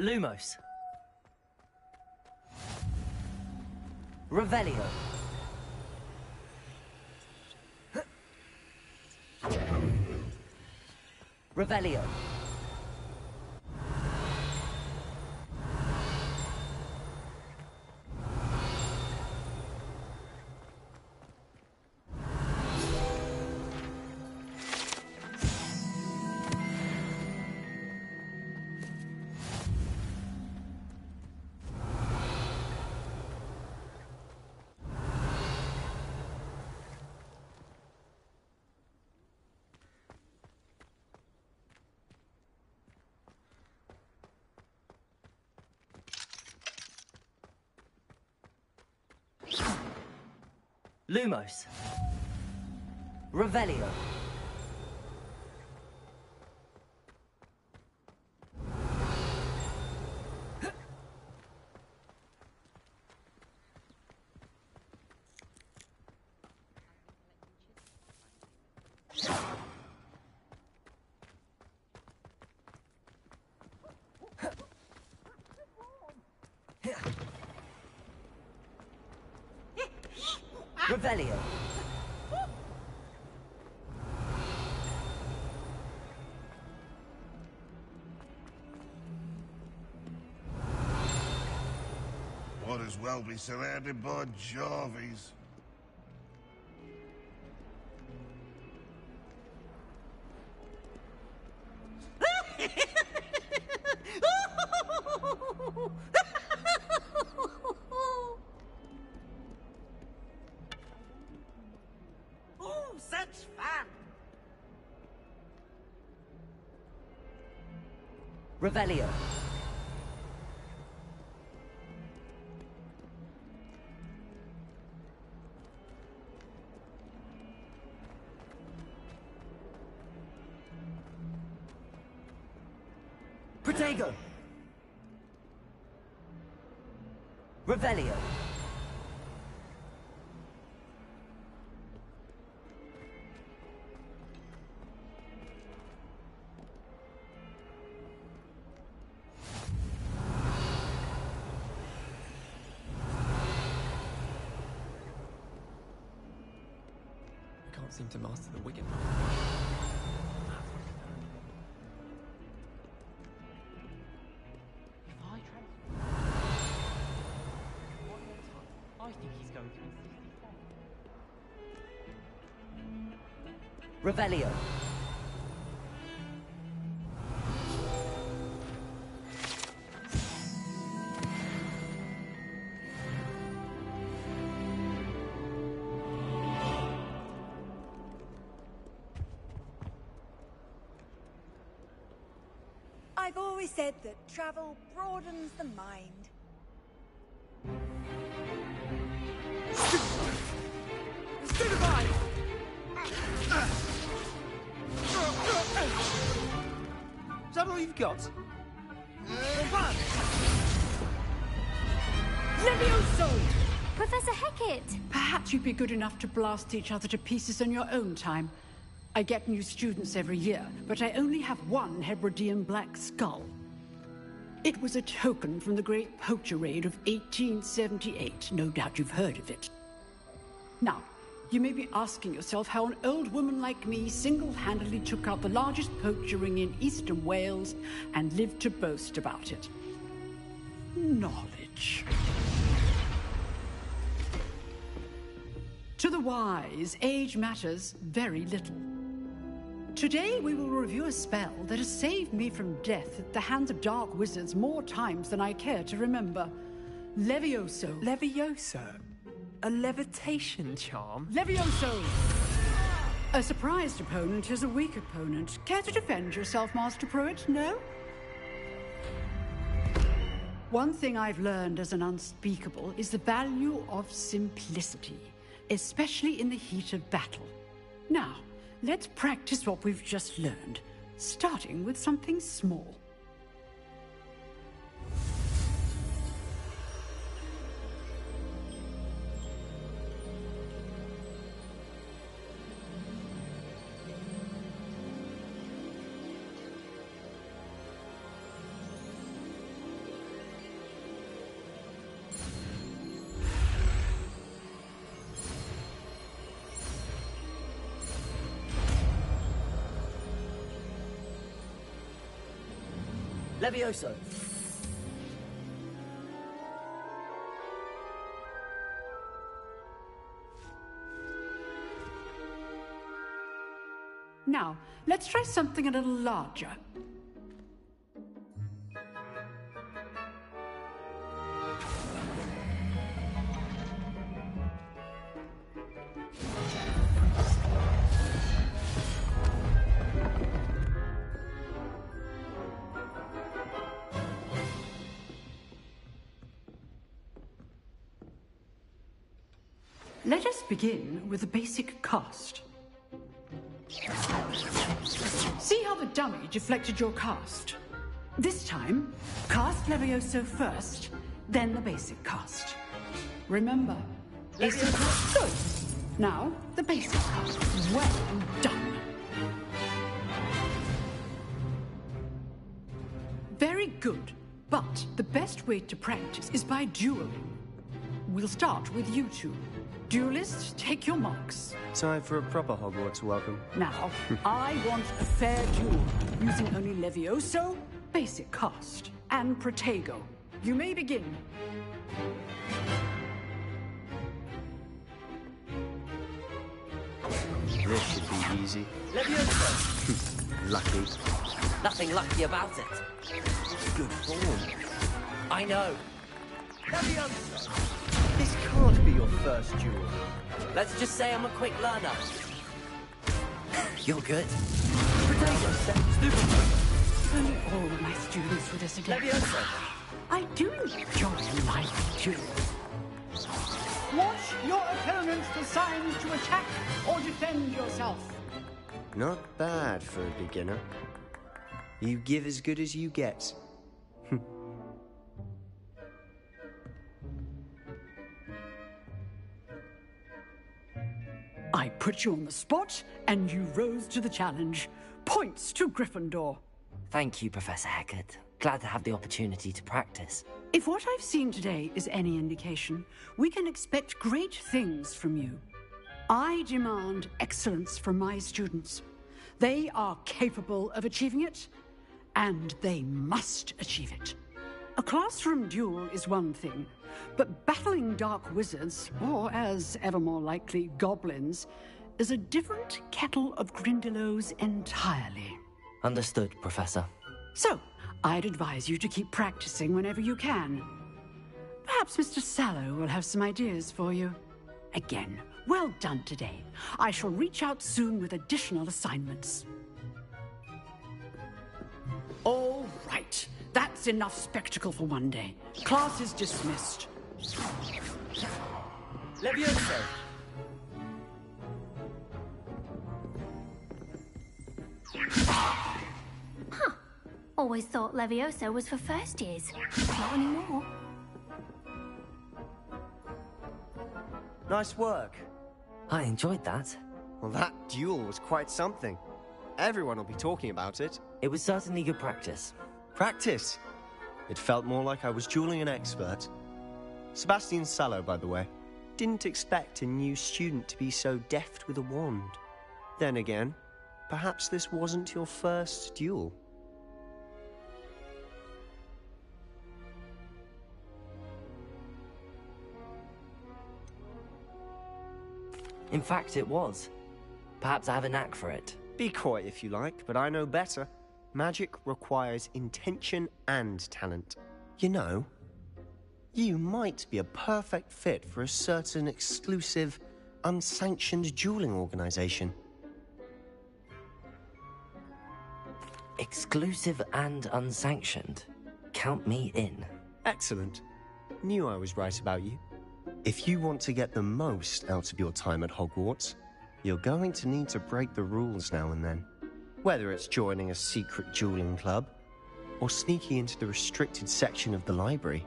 Lumos. Revelio. Revelio. Lumos. Revelio. Revelio. Might as well be surrounded by Jarvies. Oh, such fun! Revelio. Protego. Revelio. I can't seem to master the Wigan. I think he's going to insist. Revelio. I've always said that travel broadens the mind. Stupefy! Is that all you've got? Run! Levioso! Professor Hecat! Perhaps you'd be good enough to blast each other to pieces in your own time. I get new students every year, but I only have one Hebridean black skull. It was a token from the Great Poacher Raid of 1878. No doubt you've heard of it. Now, you may be asking yourself how an old woman like me single-handedly took out the largest poacher ring in eastern Wales and lived to boast about it. Knowledge. To the wise, age matters very little. Today we will review a spell that has saved me from death at the hands of dark wizards more times than I care to remember. Levioso. Levioso? A levitation charm? Levioso! A surprised opponent is a weak opponent. Care to defend yourself, Master Pruitt? No? One thing I've learned as an unspeakable is the value of simplicity, especially in the heat of battle. Now, let's practice what we've just learned, starting with something small. Levioso. Now, let's try something a little larger. Let us begin with the basic cast. See how the dummy deflected your cast? This time, cast Levioso first, then the basic cast. Remember, basic cast good. Now, the basic cast. Well done. Very good, but the best way to practice is by dueling. We'll start with you two. Duelists, take your marks. Time for a proper Hogwarts welcome. Now, I want a fair duel, using only Levioso, basic cast, and Protego. You may begin. This should be easy. Levioso. Lucky. Nothing lucky about it. Good form. I know. Levioso. This can't be your first duel. Let's just say I'm a quick learner. You're good. Protego. Stupid. Only all my students would disagree. Levioso. I do enjoy life duels. Watch your opponents for signs to attack or defend yourself. Not bad for a beginner. You give as good as you get. I put you on the spot, and you rose to the challenge. Points to Gryffindor. Thank you, Professor Hecat. Glad to have the opportunity to practice. If what I've seen today is any indication, we can expect great things from you. I demand excellence from my students. They are capable of achieving it, and they must achieve it. A classroom duel is one thing, but battling dark wizards, or as ever more likely, goblins, is a different kettle of Grindylows entirely. Understood, Professor. So, I'd advise you to keep practicing whenever you can. Perhaps Mr. Sallow will have some ideas for you. Again, well done today. I shall reach out soon with additional assignments. All right. That's enough spectacle for one day. Class is dismissed. Levioso. Always thought Levioso was for first years. Not anymore. Nice work. I enjoyed that. Well, that duel was quite something. Everyone will be talking about it. It was certainly good practice. Practice. It felt more like I was dueling an expert. Sebastian Sallow, by the way. Didn't expect a new student to be so deft with a wand. Then again, perhaps this wasn't your first duel. In fact, it was. Perhaps I have a knack for it. Be coy if you like, but I know better. Magic requires intention and talent. You know, you might be a perfect fit for a certain exclusive, unsanctioned dueling organization. Exclusive and unsanctioned. Count me in. Excellent. Knew I was right about you. If you want to get the most out of your time at Hogwarts, you're going to need to break the rules now and then. Whether it's joining a secret dueling club, or sneaking into the restricted section of the library,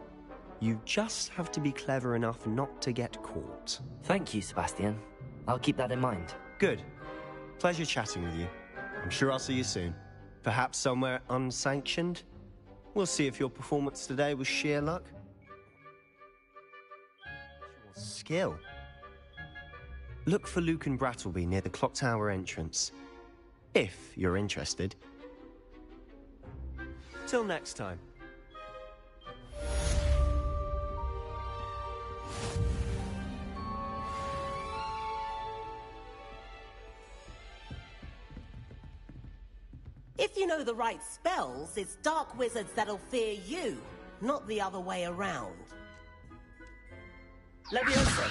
you just have to be clever enough not to get caught. Thank you, Sebastian. I'll keep that in mind. Good. Pleasure chatting with you. I'm sure I'll see you soon. Perhaps somewhere unsanctioned? We'll see if your performance today was sheer luck. Skill. Look for Luke and Brattleby near the clock tower entrance. If you're interested. Until next time. If you know the right spells, it's dark wizards that'll fear you, not the other way around. Leviosa.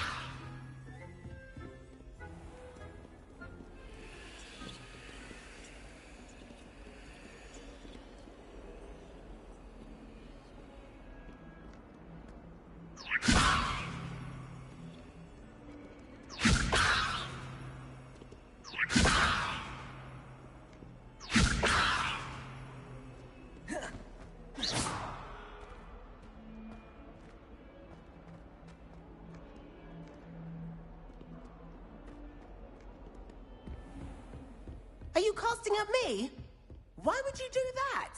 Are you casting at me? Why would you do that?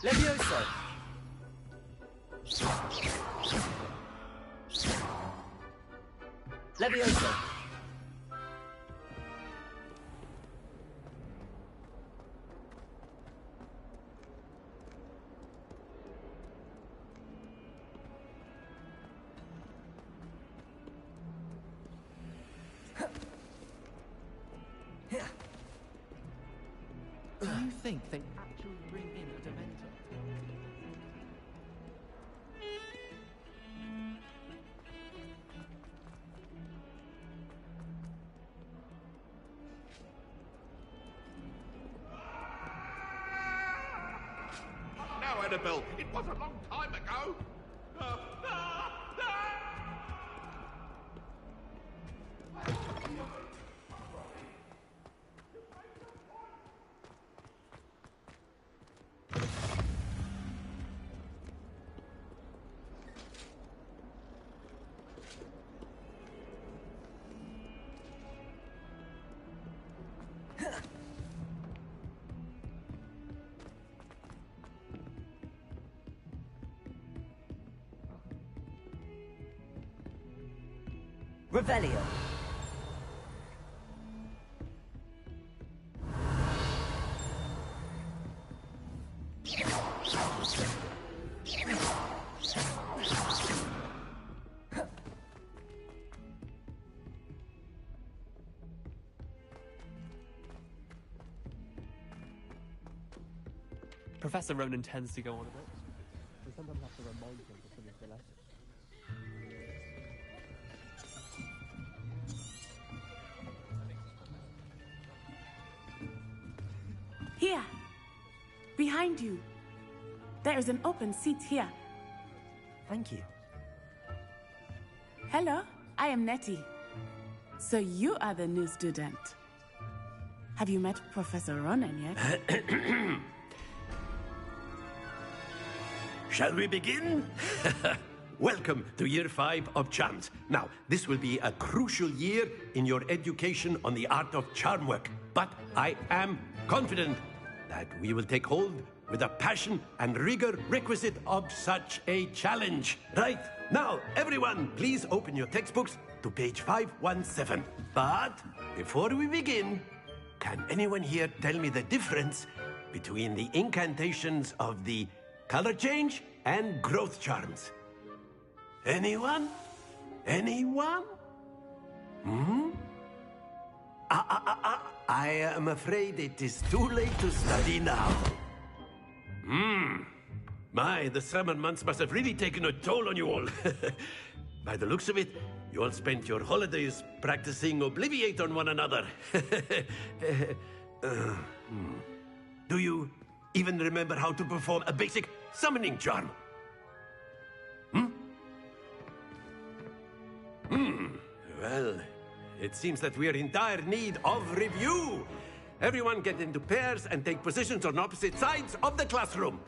Leviosa. Leviosa. Do you think they actually bring in a Dementor? Now, Annabelle, it was a long time ago. Revelio. Professor Ronan tends to go on a bit. We sometimes have to remind him to finish the lesson. Here, behind you. There is an open seat here. Thank you. Hello, I am Nettie. So you are the new student. Have you met Professor Ronan yet? Shall we begin? Welcome to Year 5 of Charms. Now, this will be a crucial year in your education on the art of charm work. But I am confident that we will take hold with the passion and rigor requisite of such a challenge. Right, now, everyone, please open your textbooks to page 517. But before we begin, can anyone here tell me the difference between the incantations of the color change and growth charms? Anyone? Anyone? I am afraid it is too late to study now. My, the summer months must have really taken a toll on you all. By the looks of it, you all spent your holidays practicing Obliviate on one another. Do you even remember how to perform a basic summoning charm? Well, it seems that we are in dire need of review. Everyone get into pairs and take positions on opposite sides of the classroom.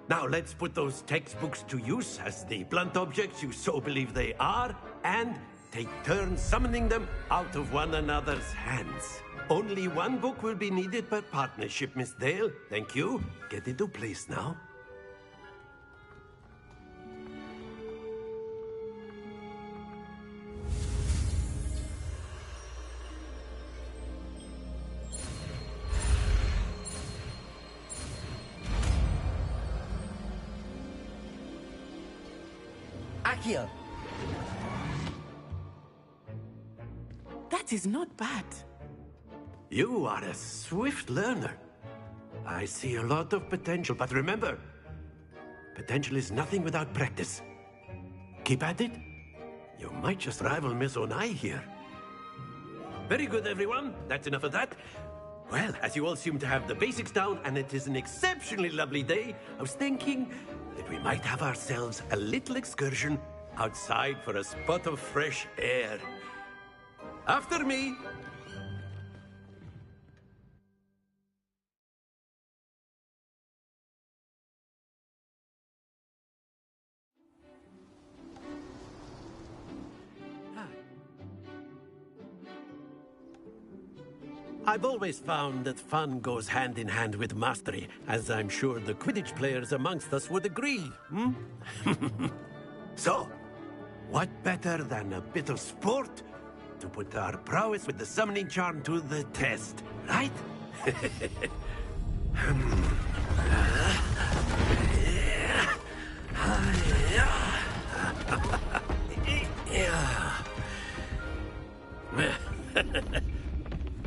Now let's put those textbooks to use as the blunt objects you so believe they are, and take turns summoning them out of one another's hands. Only one book will be needed per partnership, Miss Dale. Thank you. Get into place now. Accio! That is not bad. You are a swift learner. I see a lot of potential, but remember, potential is nothing without practice. Keep at it. You might just rival Miss Onai here. Very good, everyone. That's enough of that. Well, as you all seem to have the basics down, and it is an exceptionally lovely day, I was thinking that we might have ourselves a little excursion outside for a spot of fresh air. After me. I've always found that fun goes hand in hand with mastery, as I'm sure the Quidditch players amongst us would agree, hmm? So, what better than a bit of sport to put our prowess with the summoning charm to the test, right?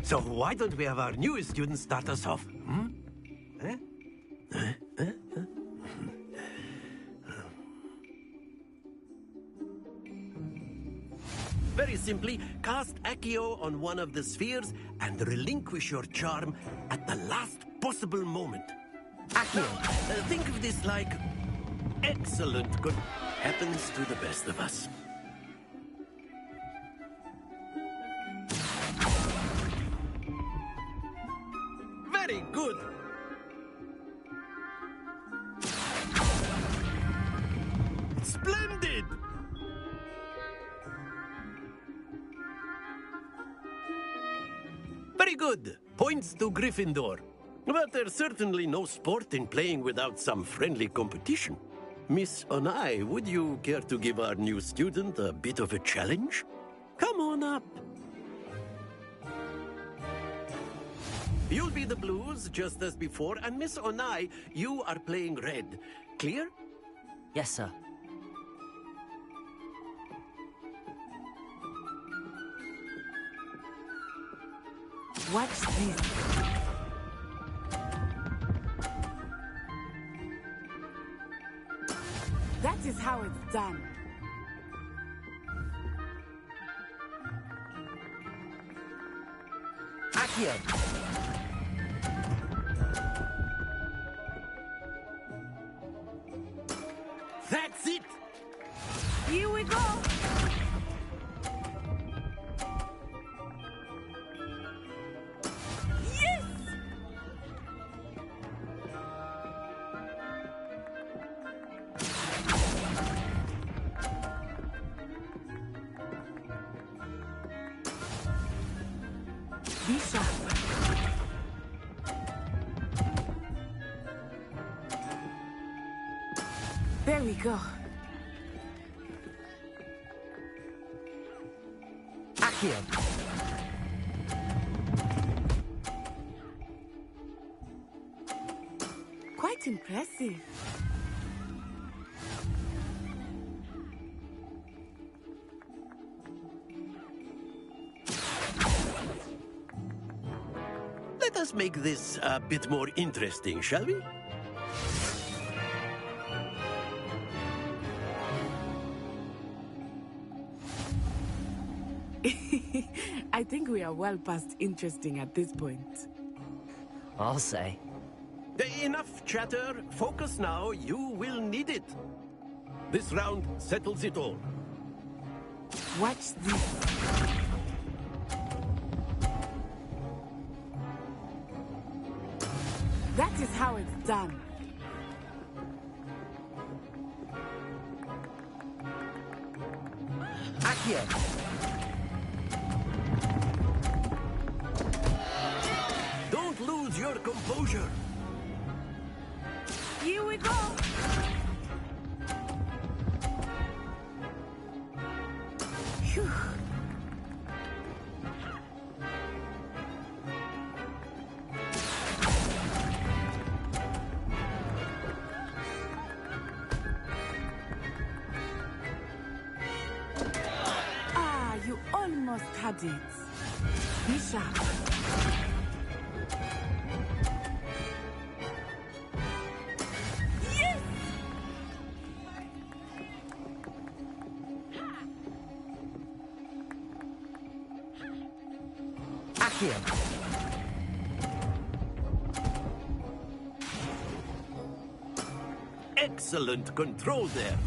So why don't we have our newest student start us off? Hmm? Very simply, cast Accio on one of the spheres and relinquish your charm at the last possible moment. Accio! Think of this like excellent good happens to the best of us. Very good. Splendid. Very good. Points to Gryffindor. But there's certainly no sport in playing without some friendly competition. Miss Onai, would you care to give our new student a bit of a challenge? Come on up. You'll be the blues, just as before, and Miss Onai, you are playing red. Clear? Yes, sir. Watch this. That is how it's done. Accio! That's it! Here we go! Yes! Be sharp. There we go. Accio! Quite impressive. Let us make this a bit more interesting, shall we? I think we are well past interesting at this point. I'll say. Enough chatter. Focus now. You will need it. This round settles it all. Watch this. That is how it's done. Accio! Don't lose your composure. Here we go. Phew. almost had it. Be sharp. Yes! Accio! Excellent control there.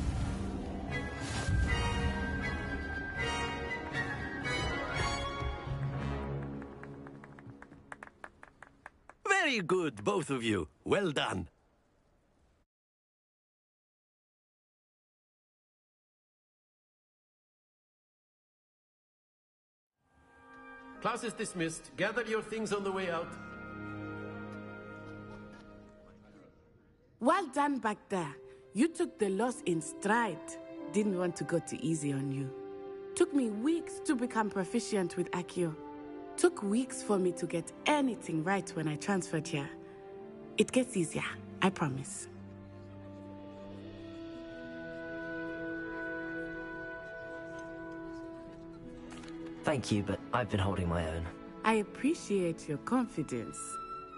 Very good, both of you. Well done. Class is dismissed. Gather your things on the way out. Well done back there. You took the loss in stride. Didn't want to go too easy on you. Took me weeks to become proficient with Accio. Took weeks for me to get anything right when I transferred here. It gets easier, I promise. Thank you, but I've been holding my own. I appreciate your confidence.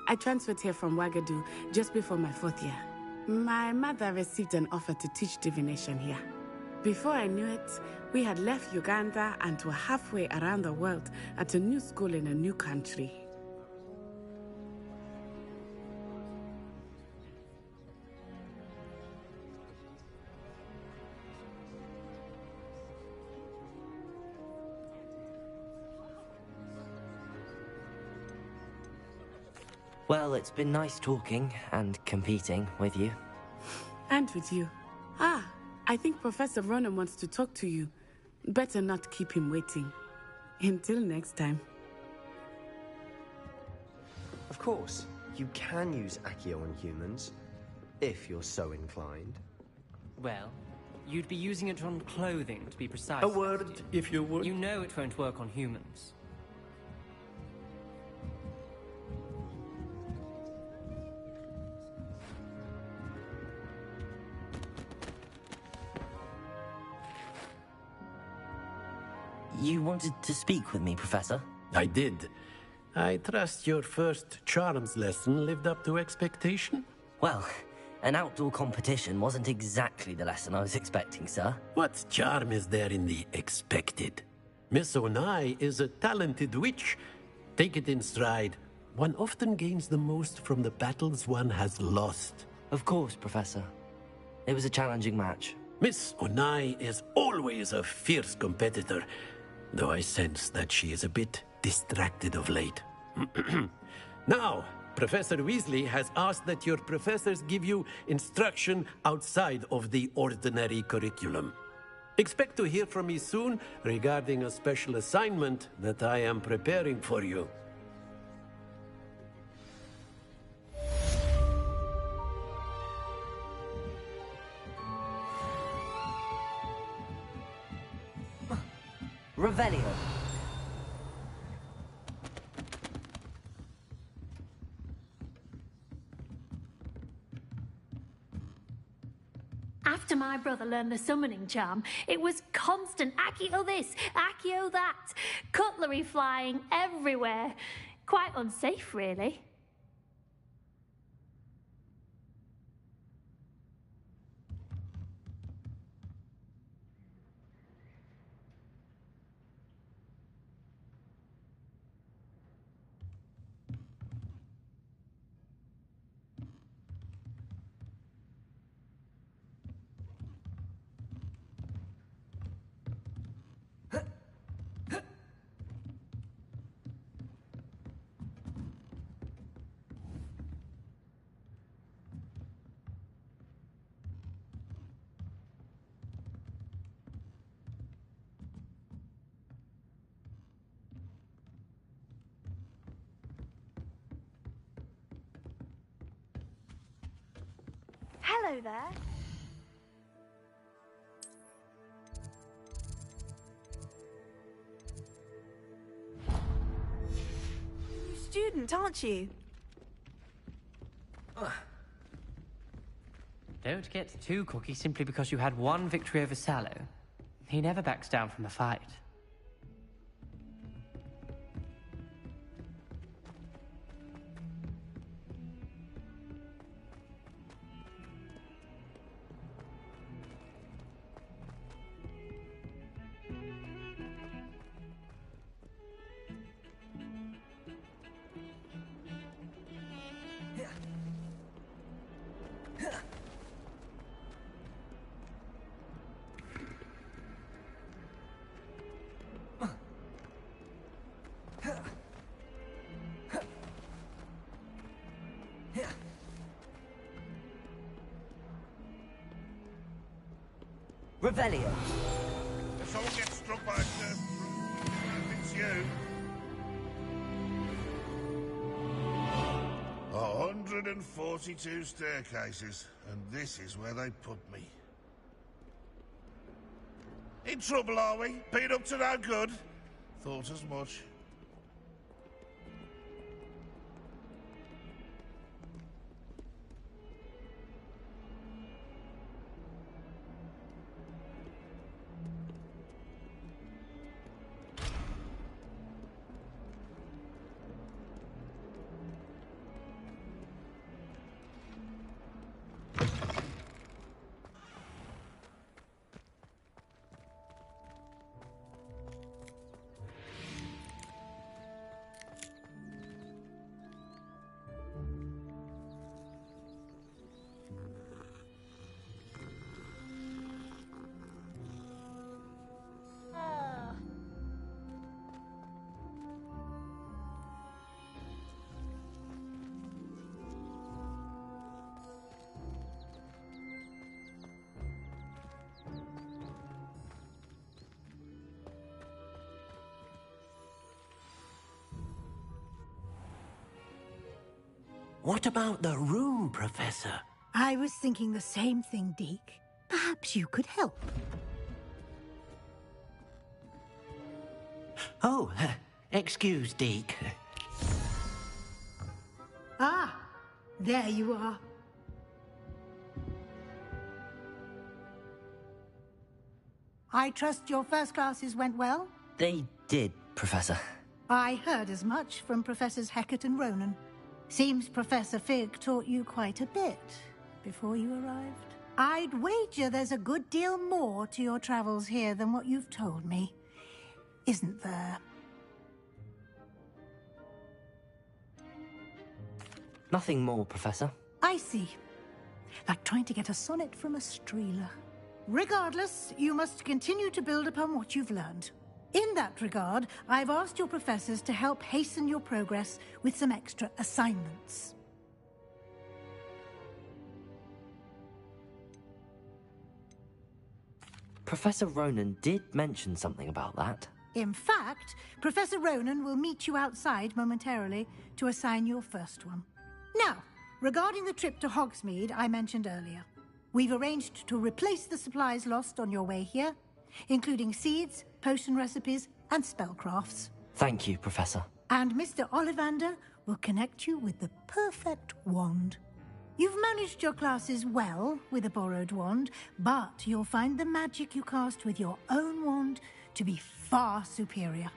I transferred here from Wagadu just before my 4th year. My mother received an offer to teach divination here. Before I knew it, we had left Uganda and were halfway around the world at a new school in a new country. Well, it's been nice talking and competing with you. And with you. I think Professor Ronan wants to talk to you. Better not keep him waiting. Until next time. Of course, you can use Accio on humans, if you're so inclined. Well, you'd be using it on clothing, to be precise. A word, if you would. You know it won't work on humans. You wanted to speak with me, Professor? I did. I trust your first charms lesson lived up to expectation? Well, an outdoor competition wasn't exactly the lesson I was expecting, sir. What charm is there in the expected? Miss Onai is a talented witch. Take it in stride. One often gains the most from the battles one has lost. Of course, Professor. It was a challenging match. Miss Onai is always a fierce competitor, though I sense that she is a bit distracted of late. Now, Professor Weasley has asked that your professors give you instruction outside of the ordinary curriculum. Expect to hear from me soon regarding a special assignment that I am preparing for you. Revelio. After my brother learned the summoning charm, it was constant Accio this, Accio that, cutlery flying everywhere. Quite unsafe, really. Hello there. You're a student, aren't you? Don't get too cocky simply because you had one victory over Sallow. He never backs down from a fight. Revelio. If someone gets struck by a curse, it's you. 142 staircases, and this is where they put me. In trouble, are we? Been up to no good? Thought as much. What about the room, Professor? I was thinking the same thing, Deke. Perhaps you could help. Oh, excuse, Deke. Ah, there you are. I trust your first classes went well? They did, Professor. I heard as much from Professors Hecat and Ronan. Seems Professor Fig taught you quite a bit before you arrived. I'd wager there's a good deal more to your travels here than what you've told me. Isn't there? Nothing more, Professor. I see. Like trying to get a sonnet from a streeler. Regardless, you must continue to build upon what you've learned. In that regard, I've asked your professors to help hasten your progress with some extra assignments. Professor Ronan did mention something about that. In fact, Professor Ronan will meet you outside momentarily to assign your first one. Now, regarding the trip to Hogsmeade I mentioned earlier, we've arranged to replace the supplies lost on your way here, including seeds, potion recipes, and spellcrafts. Thank you, Professor. And Mr. Ollivander will connect you with the perfect wand. You've managed your classes well with a borrowed wand, but you'll find the magic you cast with your own wand to be far superior.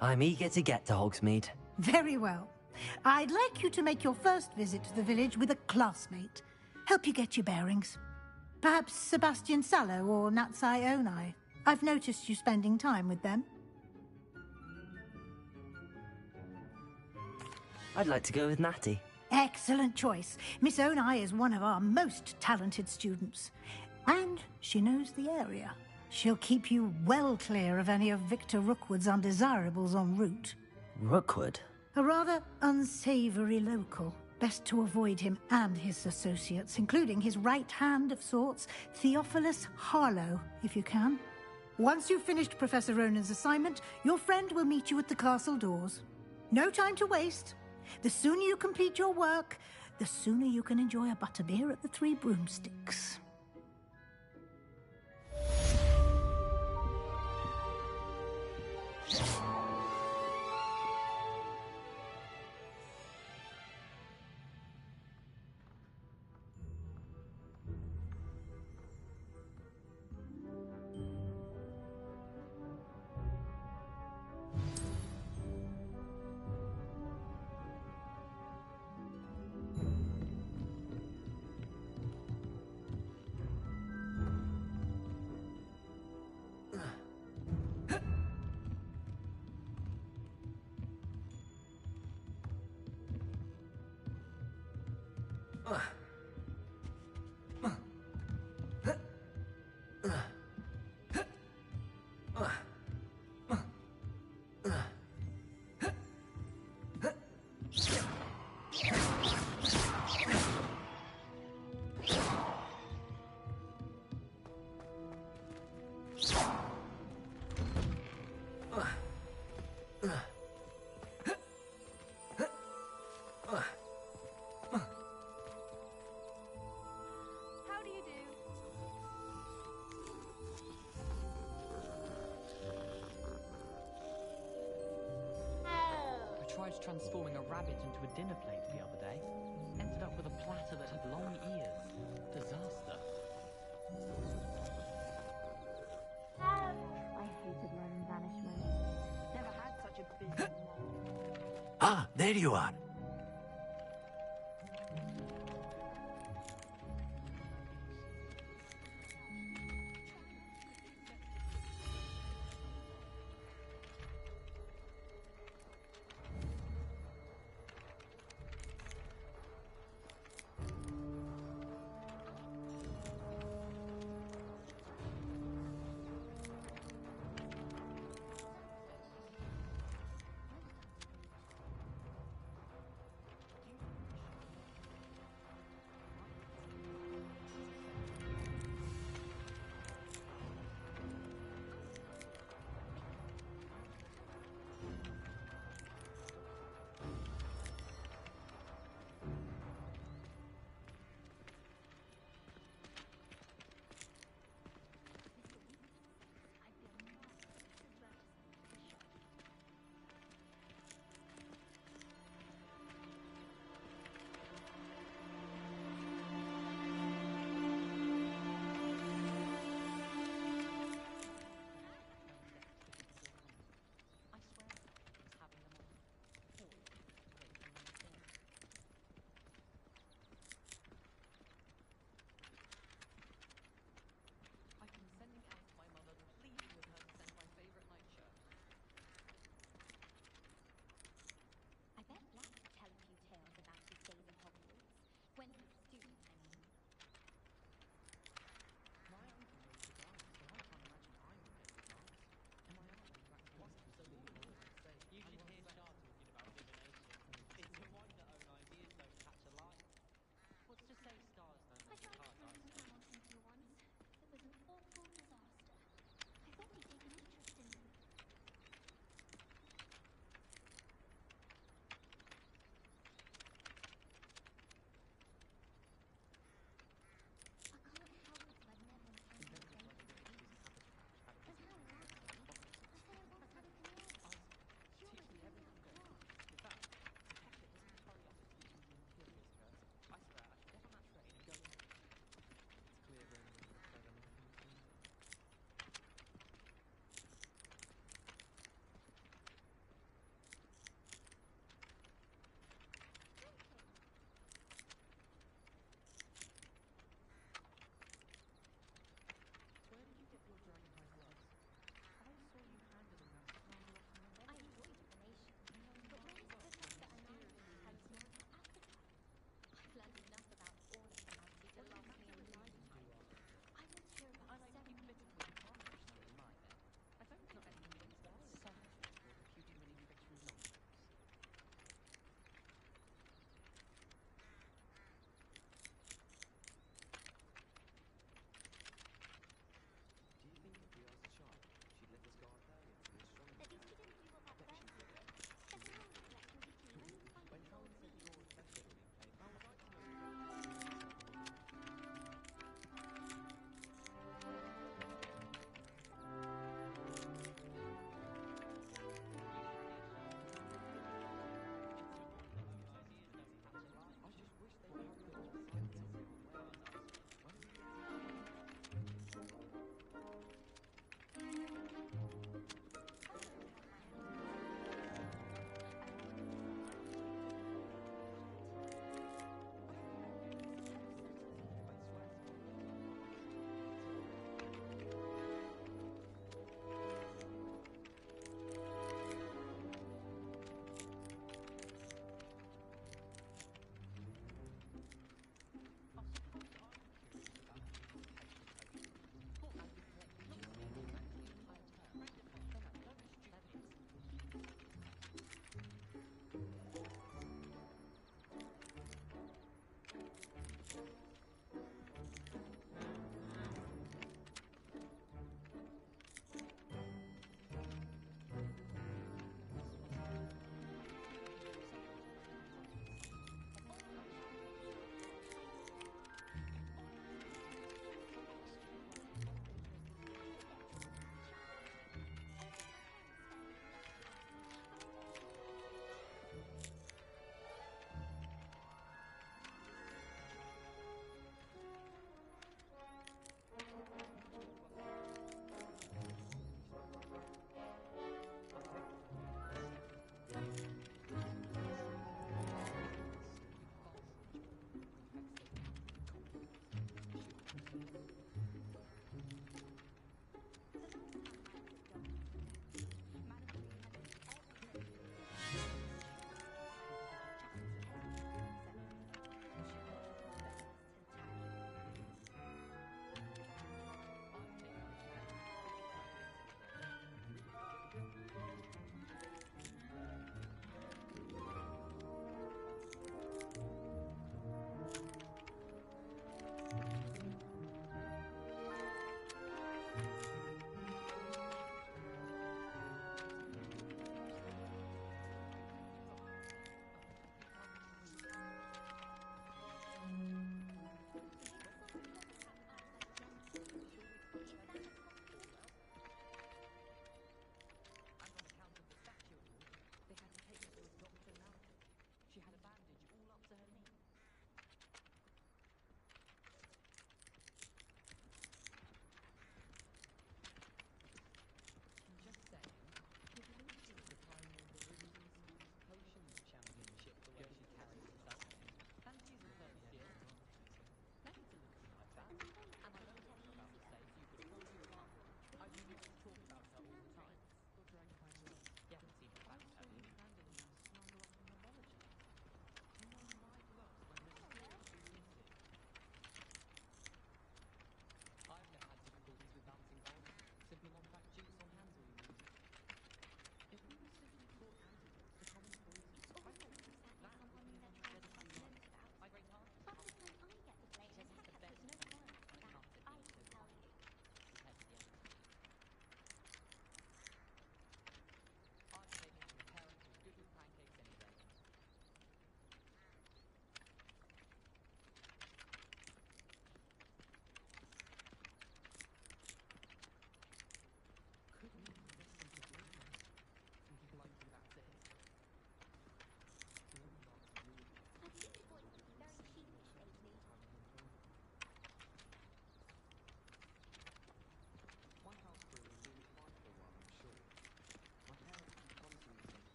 I'm eager to get to Hogsmeade. Very well. I'd like you to make your first visit to the village with a classmate. Help you get your bearings. Perhaps Sebastian Sallow or Natsai Onai. I've noticed you spending time with them. I'd like to go with Natty. Excellent choice. Miss Onai is one of our most talented students. And she knows the area. She'll keep you well clear of any of Victor Rookwood's undesirables en route. Rookwood? A rather unsavory local. Best to avoid him and his associates, including his right hand of sorts, Theophilus Harlow, if you can. Once you've finished Professor Ronan's assignment, your friend will meet you at the castle doors. No time to waste. The sooner you complete your work, the sooner you can enjoy a butterbeer at the Three Broomsticks. transforming a rabbit into a dinner plate the other day. Ended up with a platter that had long ears. Disaster. I hated learning banishment. Never had such a busy one. Ah, there you are.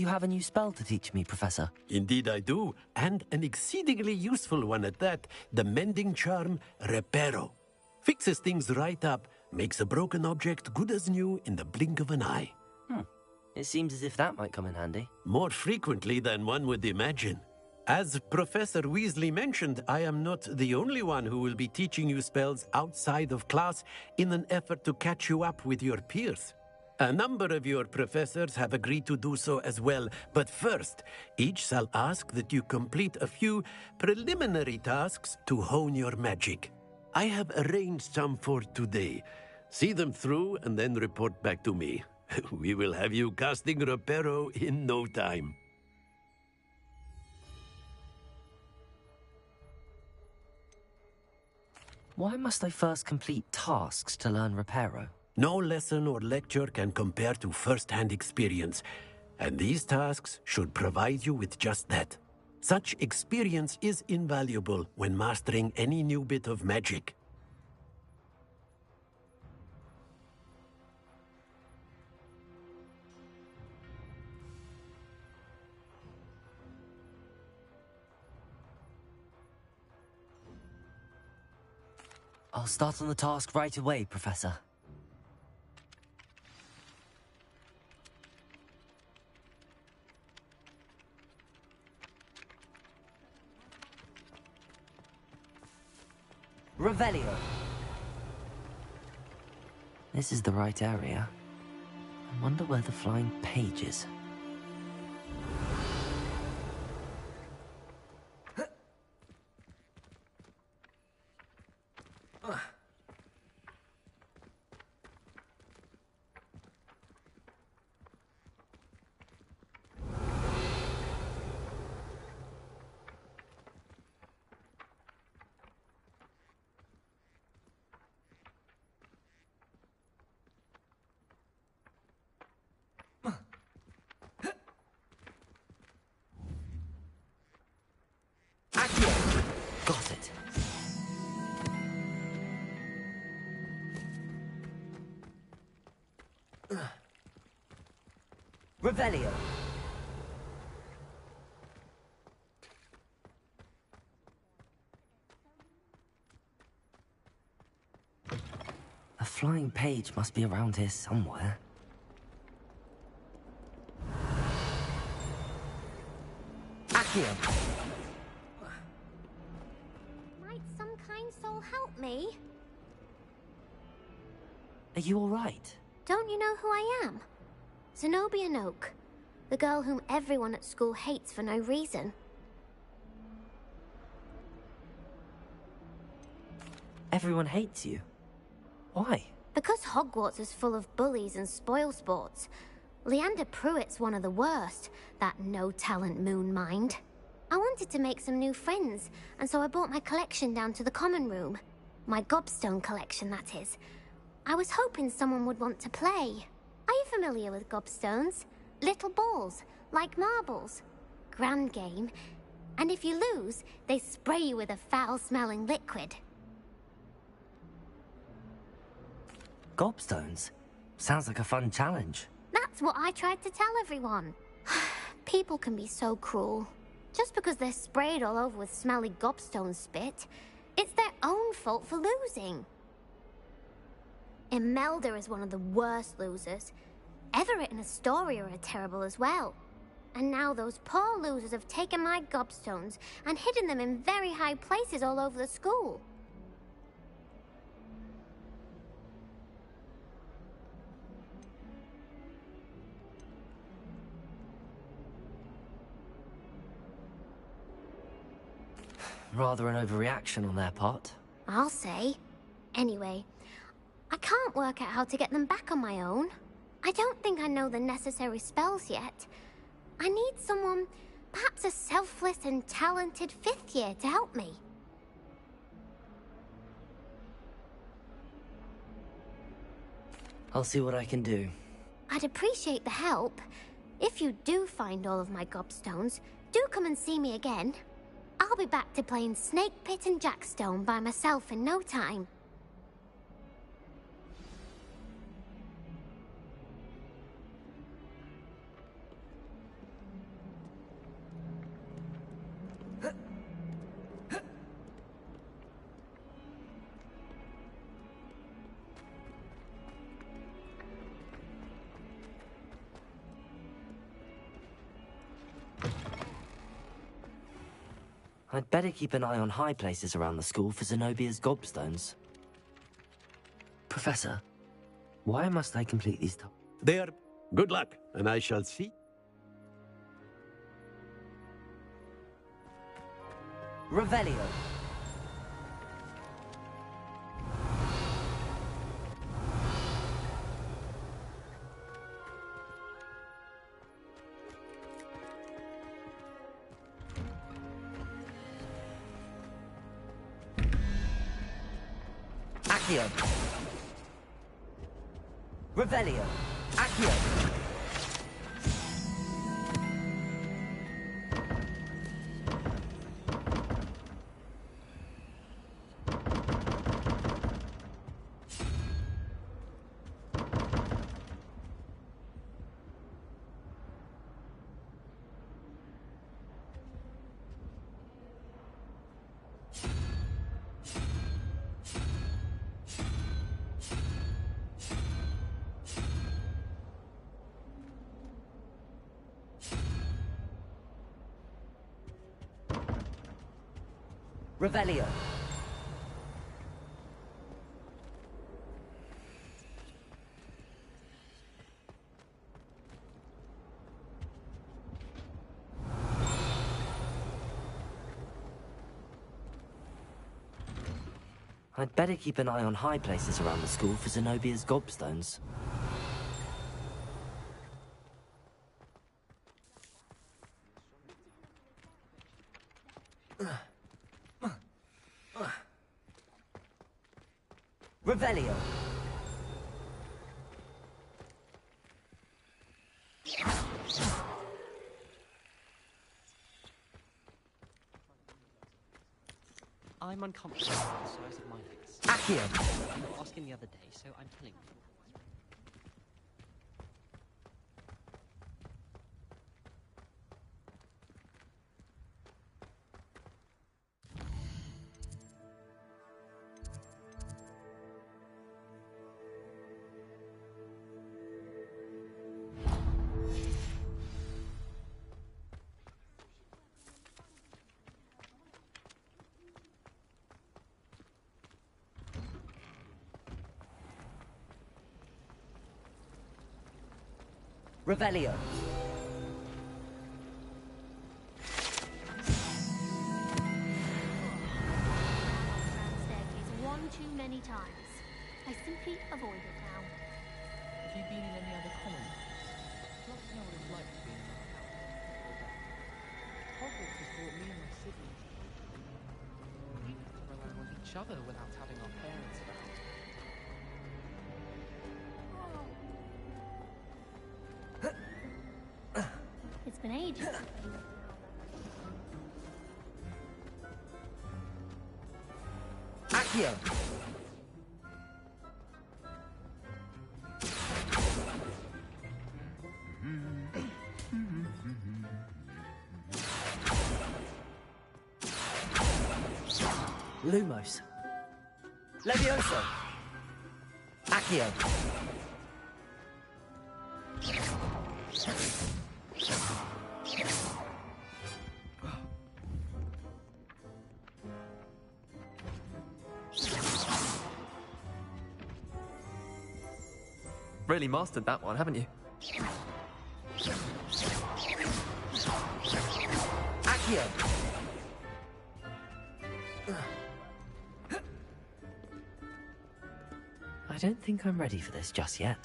you have a new spell to teach me, Professor? Indeed I do, and an exceedingly useful one at that. The mending charm, Reparo. Fixes things right up, makes a broken object good as new in the blink of an eye. It seems as if that might come in handy. More frequently than one would imagine. As Professor Weasley mentioned, I am not the only one who will be teaching you spells outside of class in an effort to catch you up with your peers. A number of your professors have agreed to do so as well, but first, each shall ask that you complete a few preliminary tasks to hone your magic. I have arranged some for today. See them through and then report back to me. We will have you casting Reparo in no time. Why must I first complete tasks to learn Reparo? No lesson or lecture can compare to first-hand experience, and these tasks should provide you with just that. Such experience is invaluable when mastering any new bit of magic. I'll start on the task right away, Professor. Revelio. This is the right area. I wonder where the flying page is. Got it. Revelio. A flying page must be around here somewhere. Accio. Might some kind soul help me? Are you all right? Don't you know who I am? Zenobia Noak, the girl whom everyone at school hates for no reason. Everyone hates you. Why? Because Hogwarts is full of bullies and spoilsports. Leander Pruitt's one of the worst, that no-talent moon mind. I wanted to make some new friends, and so I brought my collection down to the common room. My gobstone collection, that is. I was hoping someone would want to play. Are you familiar with gobstones? Little balls, like marbles. Grand game. And if you lose, they spray you with a foul-smelling liquid. Gobstones? Sounds like a fun challenge. That's what I tried to tell everyone. People can be so cruel. Just because they're sprayed all over with smelly gobstone spit, it's their own fault for losing. Imelda is one of the worst losers. Everett and Astoria are terrible as well. And now those poor losers have taken my gobstones and hidden them in very high places all over the school. Rather an overreaction on their part. I'll say. Anyway, I can't work out how to get them back on my own. I don't think I know the necessary spells yet. I need someone, perhaps a selfless and talented 5th year to help me. I'll see what I can do. I'd appreciate the help. If you do find all of my gobstones, do come and see me again. I'll be back to playing Snake Pit and Jackstone by myself in no time. I'd better keep an eye on high places around the school for Zenobia's gobstones. Professor, why must I complete these tasks? There. Good luck, and I shall see. Revelio. Accio. Revelio. Accio. Revelio. I'd better keep an eye on high places around the school for Zenobia's gobstones. Revelio. I'm uncomfortable with the size of my face. Accio. You were asking the other day, so I'm telling you. Revelio. Staircase one too many times. I simply avoid it now. Have you been in any other common rooms? I'd love to know what it's like to be in another house. Hogwarts has brought me and my siblings. We have to rely on each other without having our parents around. It's been ages. Accio. Lumos. Levioso. Accio. Really mastered that one, haven't you? Accio. I don't think I'm ready for this just yet.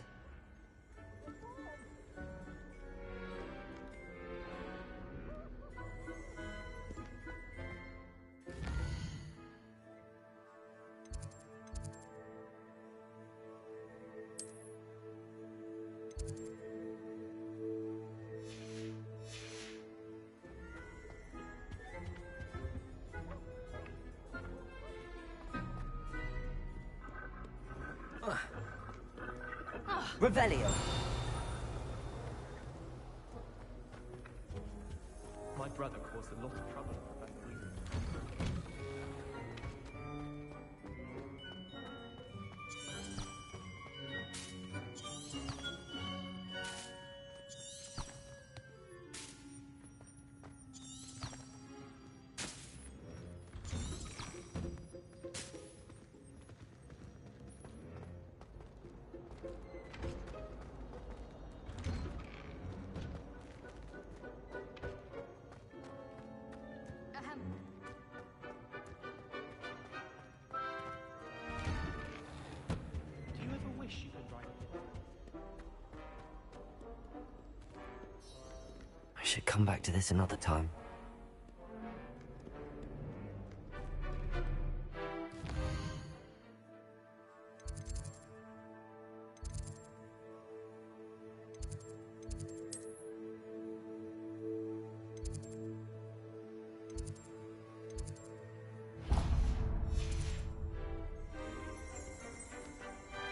Revelio. My brother caused a lot of trouble with that queen. We should come back to this another time.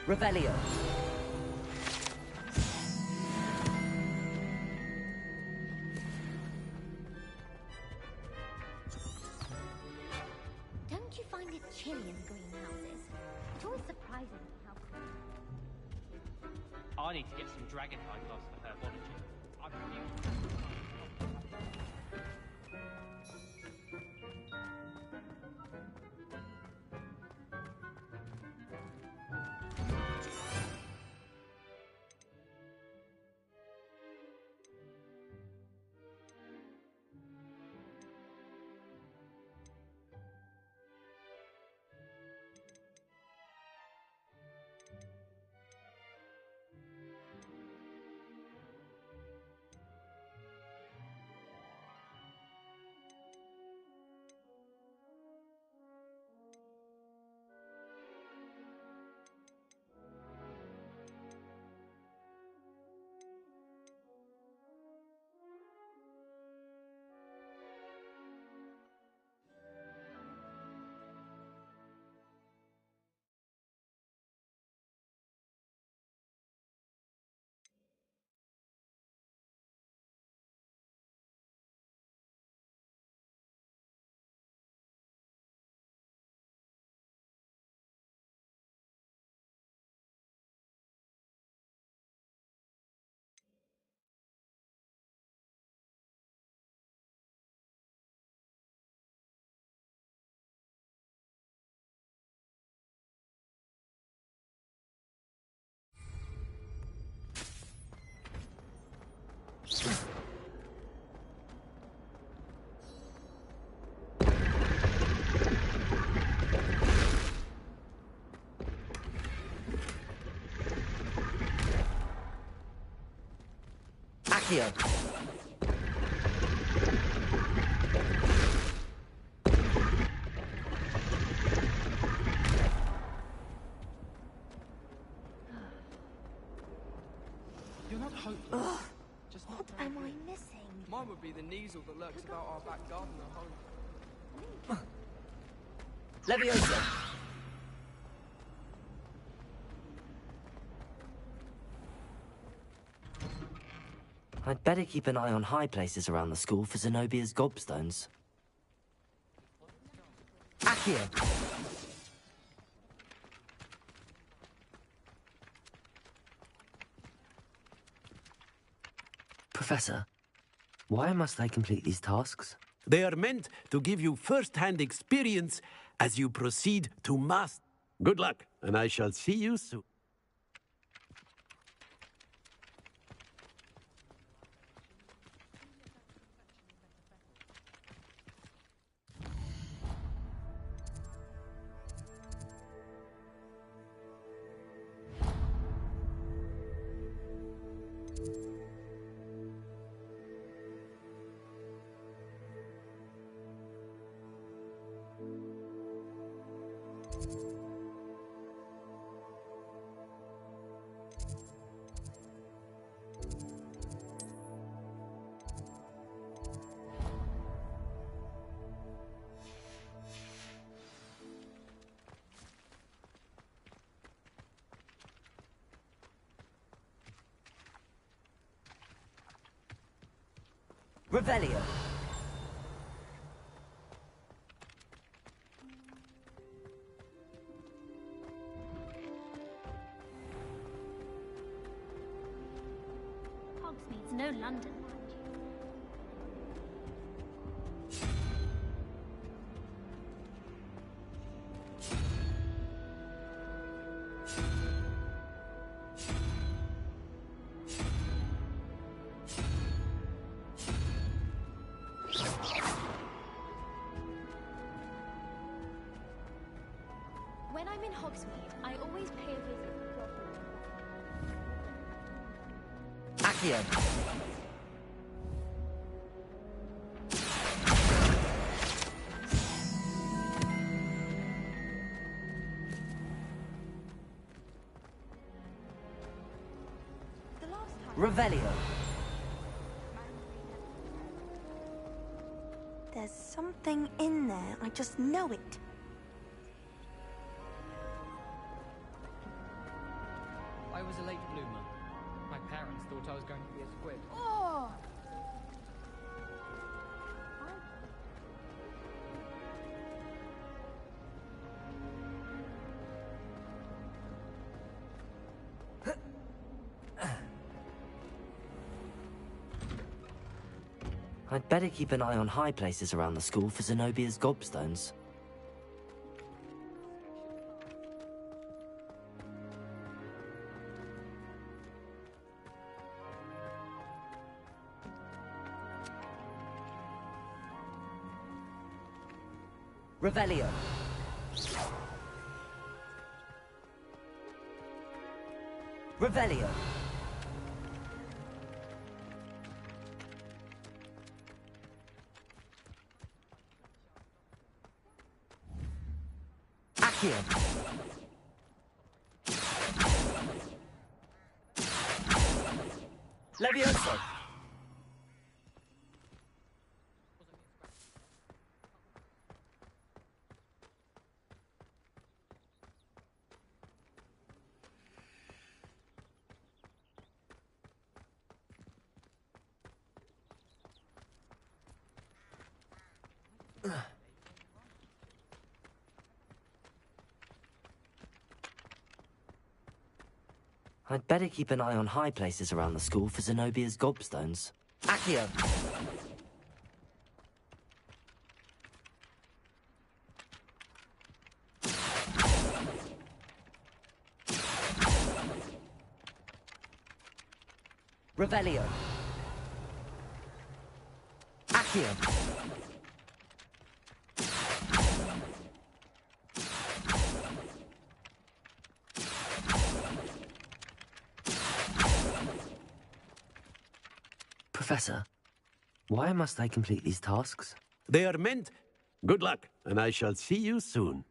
Revelio. Don't you find it chilly in the greenhouses? It's always surprising how... I need to get some dragon hide class for herbology. I refuse. Accio. You're not hopeless. Ugh. Just What am I missing? Mine would be the Neasel that lurks about our back garden at home. Leviosa. I'd better keep an eye on high places around the school for Zenobia's gobstones. Accio. Professor, why must I complete these tasks? They are meant to give you first-hand experience as you proceed to master. Good luck, and I shall see you soon. Revelio. Hogsmeade's no London. When I'm in Hogsmeade, I always pay a visit to Accio. Revelio. There's something in there. I just know it. I was a late bloomer. My parents thought I was going to be a squid. Oh! I'd better keep an eye on high places around the school for Zenobia's gobstones. Revelio. Revelio. Accio. Levioso. I'd better keep an eye on high places around the school for Zenobia's gobstones. Accio. Revelio. Accio. Professor, why must I complete these tasks? They are meant. Good luck, and I shall see you soon.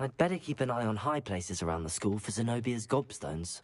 I'd better keep an eye on high places around the school for Zenobia's gobstones.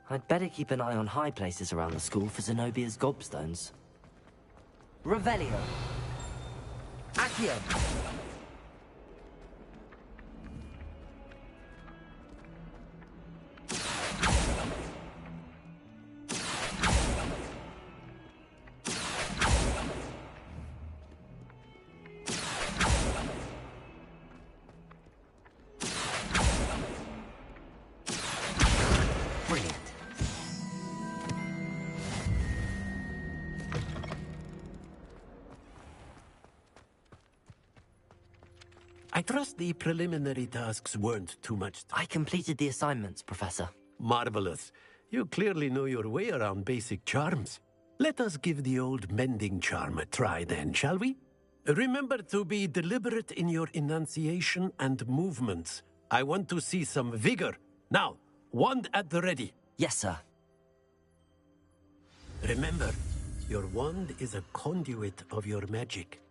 I'd better keep an eye on high places around the school for Zenobia's gobstones. Revelio. Accio. Brilliant. I trust the preliminary tasks weren't too much. I completed the assignments, Professor. Marvelous. You clearly know your way around basic charms. Let us give the old mending charm a try then, shall we? Remember to be deliberate in your enunciation and movements. I want to see some vigor. Now, wand at the ready. Yes, sir. Remember, your wand is a conduit of your magic.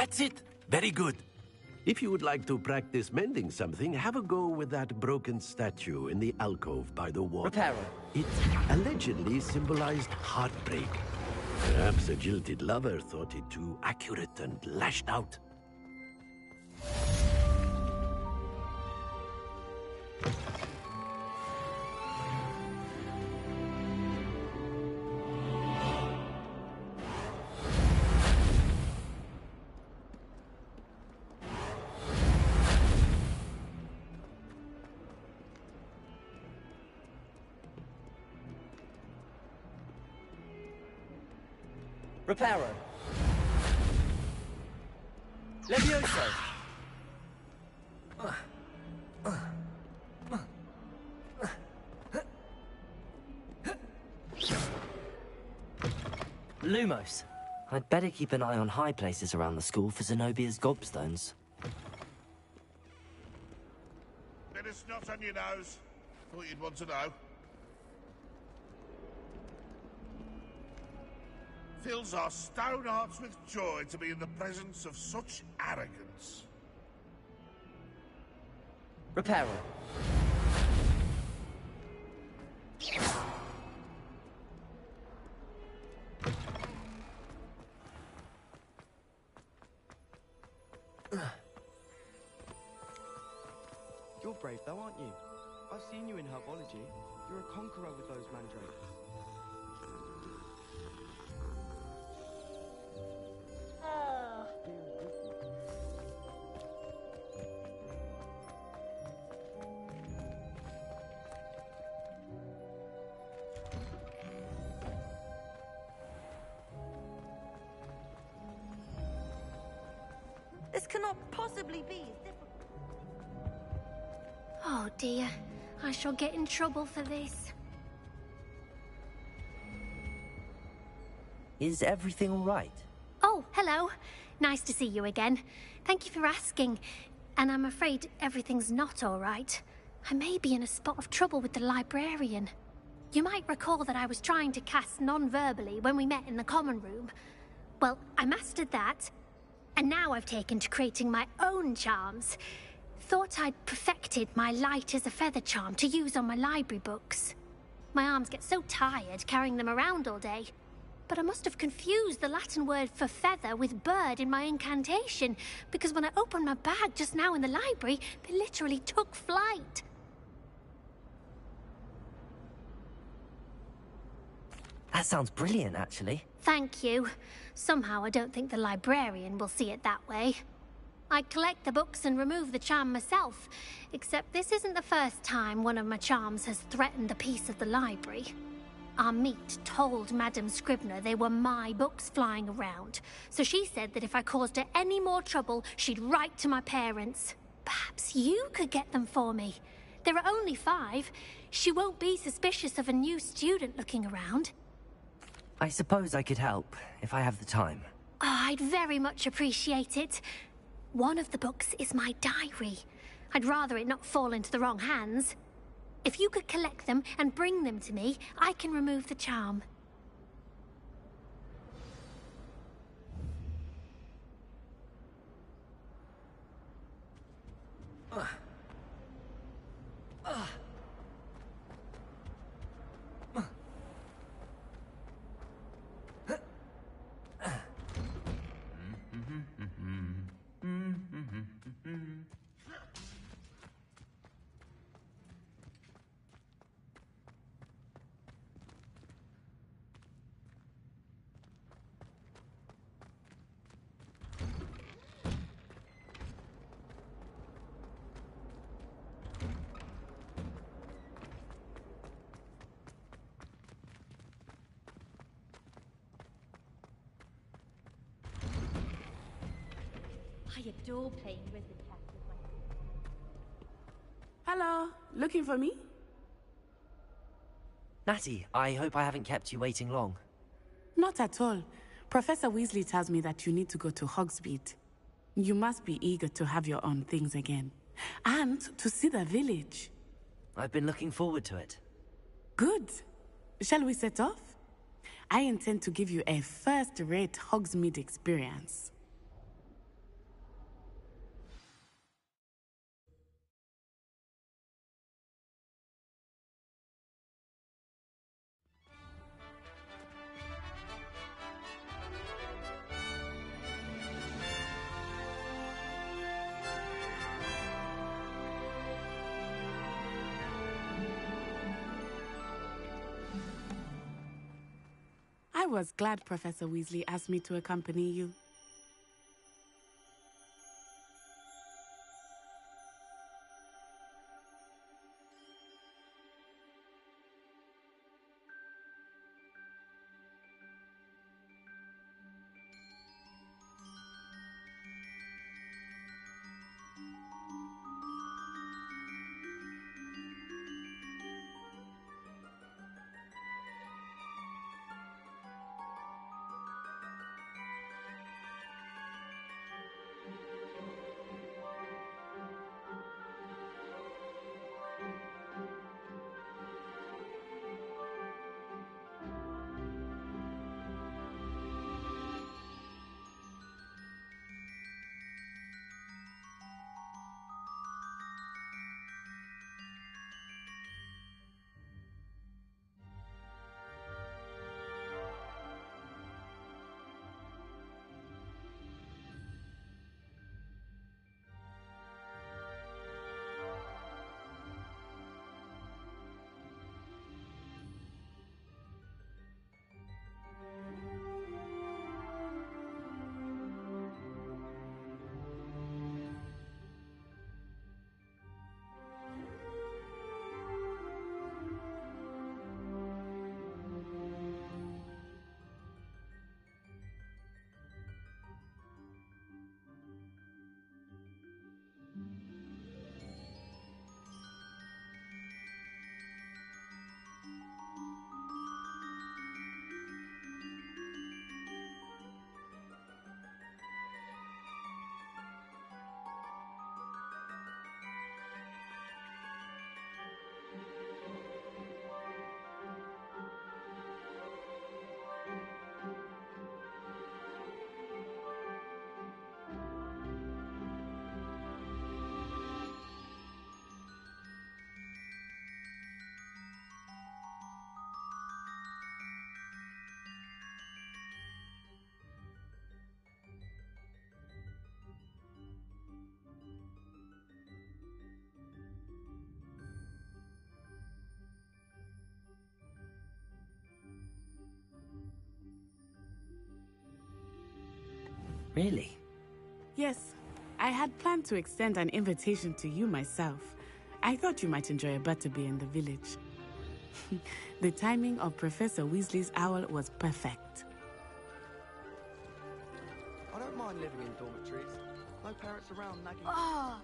That's it. Very good. If you would like to practice mending something, have a go with that broken statue in the alcove by the wall. Repair it. It allegedly symbolized heartbreak. Perhaps a jilted lover thought it too accurate and lashed out. Reparo. Levioso. Lumos. I'd better keep an eye on high places around the school for Zenobia's gobstones. Bit of snot on your nose. Thought you'd want to know. Fills our stone hearts with joy to be in the presence of such arrogance. Reparo. You're brave though, aren't you? I've seen you in herbology. You're a conqueror with those mandrakes. This cannot possibly be. Oh dear, I shall get in trouble for this. Is everything all right? Oh, hello. Nice to see you again. Thank you for asking. And I'm afraid everything's not all right. I may be in a spot of trouble with the librarian. You might recall that I was trying to cast non-verbally when we met in the common room. Well, I mastered that, and now I've taken to creating my own charms. Thought I'd perfected my light as a feather charm to use on my library books. My arms get so tired carrying them around all day. But I must have confused the Latin word for feather with bird in my incantation, because when I opened my bag just now in the library, they literally took flight. That sounds brilliant, actually. Thank you. Somehow I don't think the librarian will see it that way. I'd collect the books and remove the charm myself, except this isn't the first time one of my charms has threatened the peace of the library. Our meet told Madame Scribner they were my books flying around, so she said that if I caused her any more trouble, she'd write to my parents. Perhaps you could get them for me. There are only 5. She won't be suspicious of a new student looking around. I suppose I could help, if I have the time. Oh, I'd very much appreciate it. One of the books is my diary. I'd rather it not fall into the wrong hands. If you could collect them and bring them to me, I can remove the charm. I adore playing Wizard Cat with my... Hello, looking for me? Natty, I hope I haven't kept you waiting long. Not at all. Professor Weasley tells me that you need to go to Hogsmeade. You must be eager to have your own things again. And to see the village. I've been looking forward to it. Good. Shall we set off? I intend to give you a first-rate Hogsmeade experience. was glad Professor Weasley asked me to accompany you. Really? Yes, I had planned to extend an invitation to you myself. I thought you might enjoy a butterbeer in the village. The timing of Professor Weasley's owl was perfect. I don't mind living in dormitories. No parents around nagging. Ah!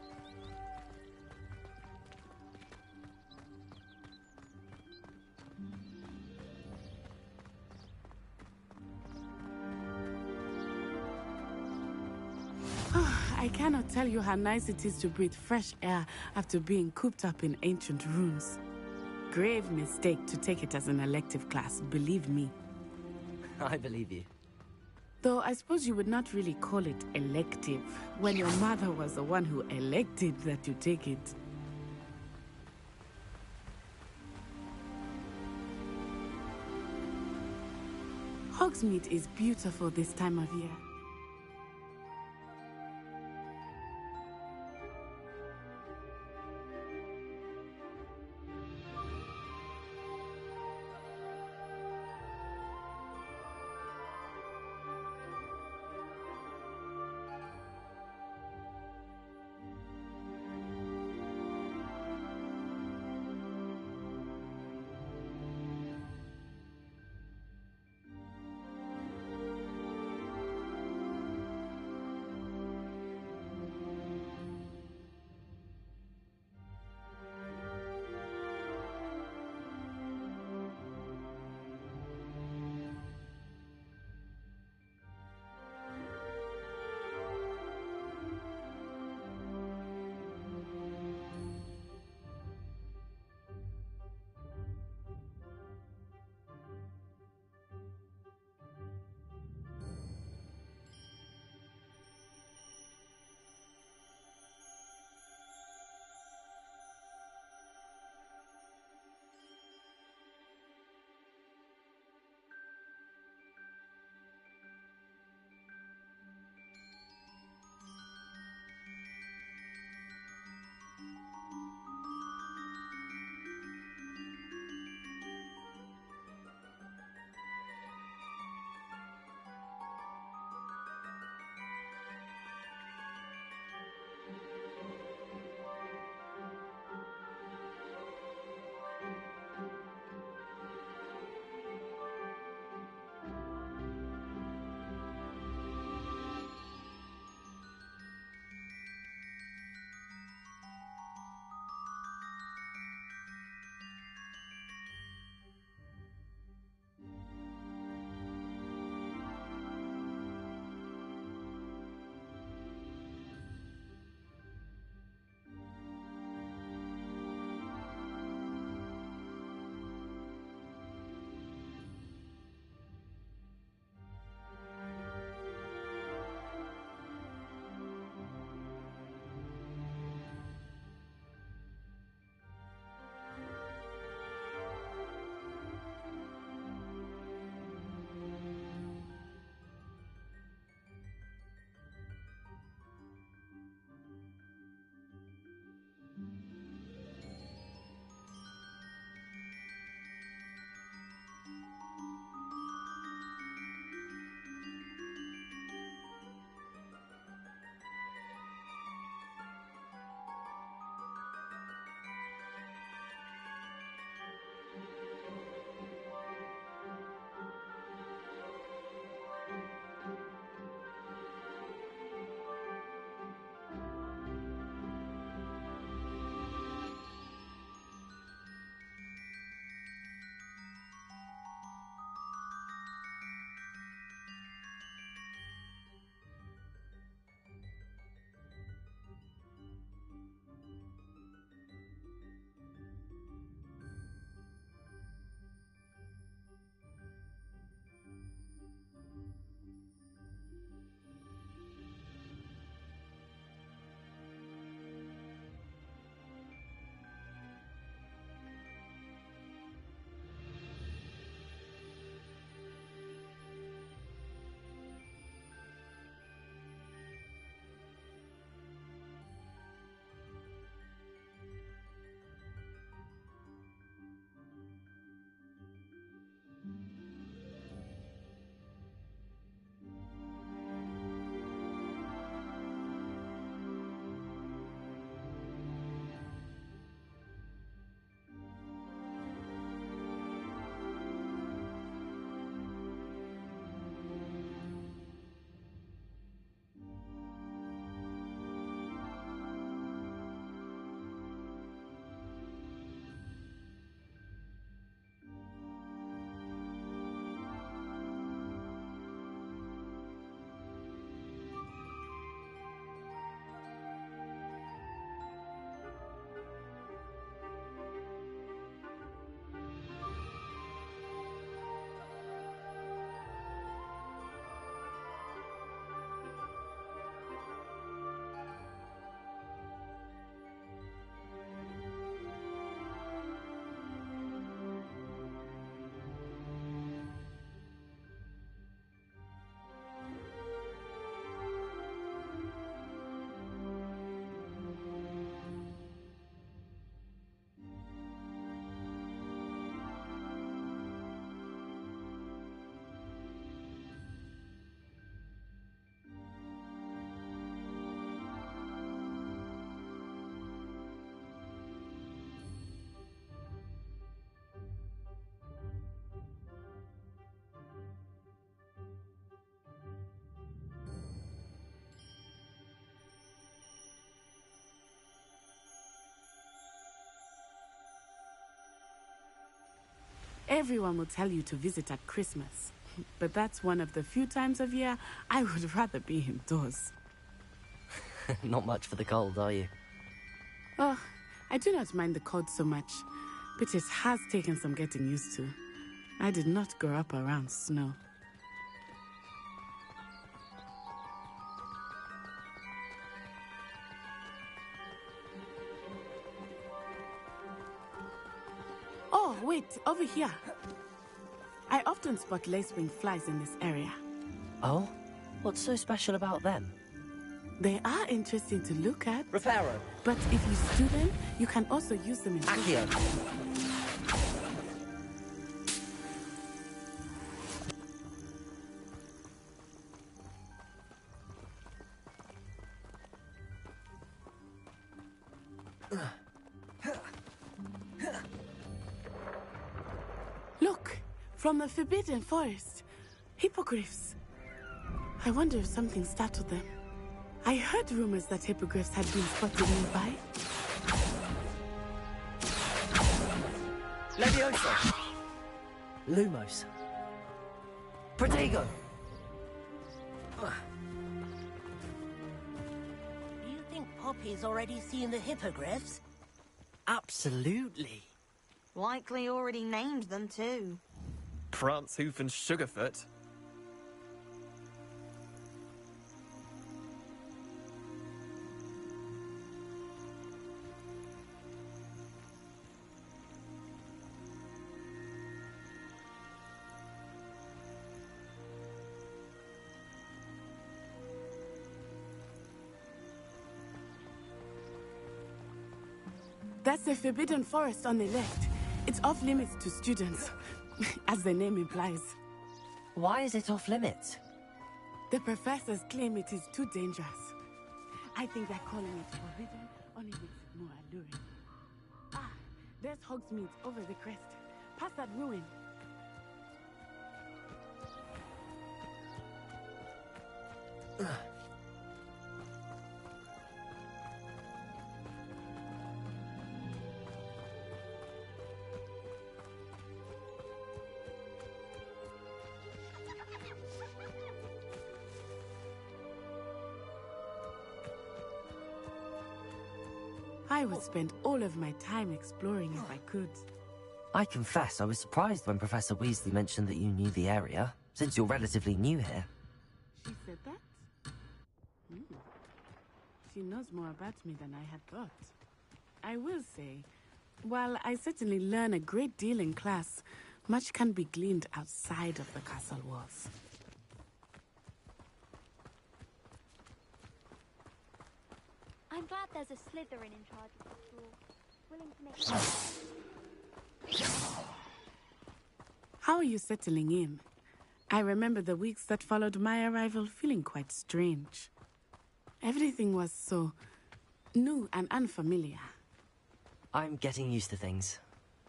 I cannot tell you how nice it is to breathe fresh air after being cooped up in ancient rooms. Grave mistake to take it as an elective class, believe me. I believe you. Though I suppose you would not really call it elective when your mother was the one who elected that you take it. Hogsmeade is beautiful this time of year. Everyone will tell you to visit at Christmas. But that's one of the few times of year I would rather be indoors. Not much for the cold, are you? Oh, I do not mind the cold so much, but it has taken some getting used to. I did not grow up around snow. Oh, wait, over here. I often spot lacewing flies in this area. Oh? What's so special about them? They are interesting to look at. Reparo. But if you stew them, you can also use them in Accio. Look, from the Forbidden Forest. Hippogriffs. I wonder if something startled them. I heard rumors that hippogriffs had been spotted nearby. Levioso. Lumos. Protego. Do you think Poppy's already seen the hippogriffs? Absolutely. Likely already named them too. Prance, Hoof, and Sugarfoot. That's the Forbidden Forest on the left. It's off limits to students, as the name implies. Why is it off limits? The professors claim it is too dangerous. I think that calling it forbidden only makes it more alluring. Ah, there's Hogsmeade over the crest. Past that ruin. I would spend all of my time exploring if I could. I confess I was surprised when Professor Weasley mentioned that you knew the area, since you're relatively new here. She said that? She knows more about me than I had thought. I will say, while I certainly learn a great deal in class, much can be gleaned outside of the castle walls. I'm glad there's a Slytherin in charge of the school, willing to make. How are you settling in? I remember the weeks that followed my arrival feeling quite strange. Everything was so new and unfamiliar. I'm getting used to things.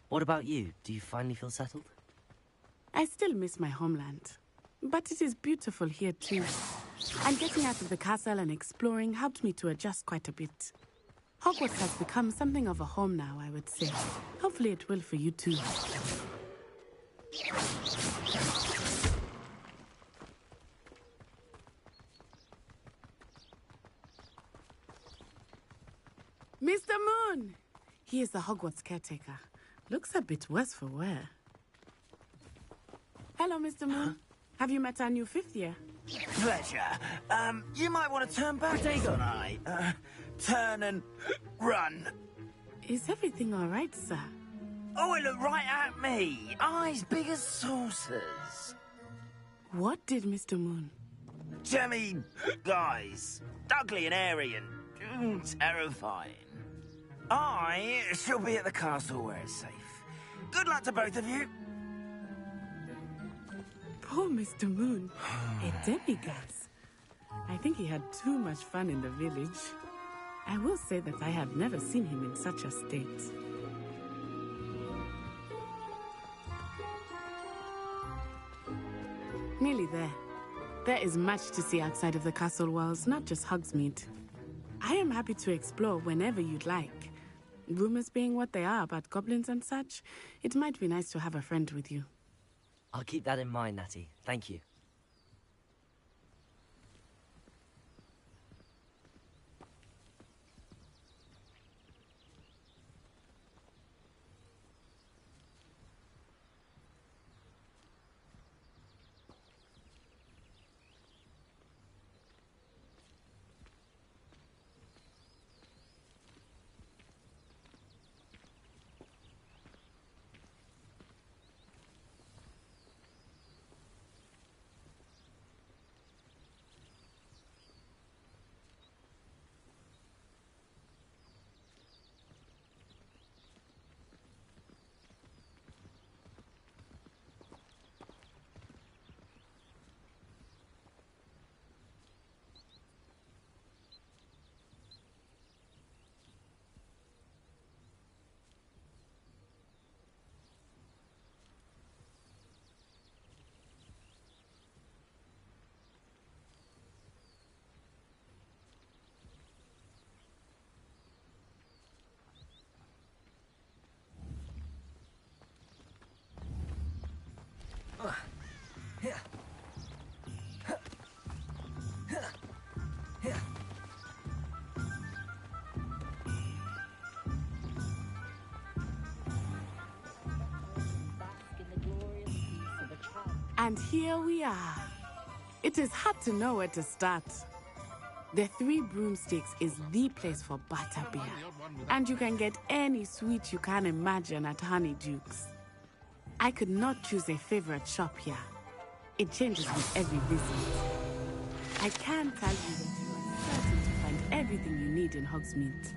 What about you? Do you finally feel settled? I still miss my homeland, but it is beautiful here too. And getting out of the castle and exploring helped me to adjust quite a bit. Hogwarts has become something of a home now, I would say. Hopefully it will for you too. Mr. Moon! He is the Hogwarts caretaker. Looks a bit worse for wear. Hello, Mr. Moon. Have you met our new fifth year? Pleasure. You might want to turn back tonight. Turn and run. Is everything all right, sir? Oh, it looked right at me. Eyes big as saucers. What did Mr. Moon? Jemmy guys. Ugly and airy and terrifying. I shall be at the castle where it's safe. Good luck to both of you. Poor Mr. Moon. A demiguise. I think he had too much fun in the village. I will say that I have never seen him in such a state. Nearly there. There is much to see outside of the castle walls, not just Hogsmeade. I am happy to explore whenever you'd like. Rumors being what they are about goblins and such, it might be nice to have a friend with you. I'll keep that in mind, Natty. Thank you. And here we are. It is hard to know where to start. The Three Broomsticks is the place for butterbeer. And you can get any sweet you can imagine at Honeyduke's. I could not choose a favorite shop here. It changes with every visit. I can tell you that you are certain to find everything you need in Hogsmeade.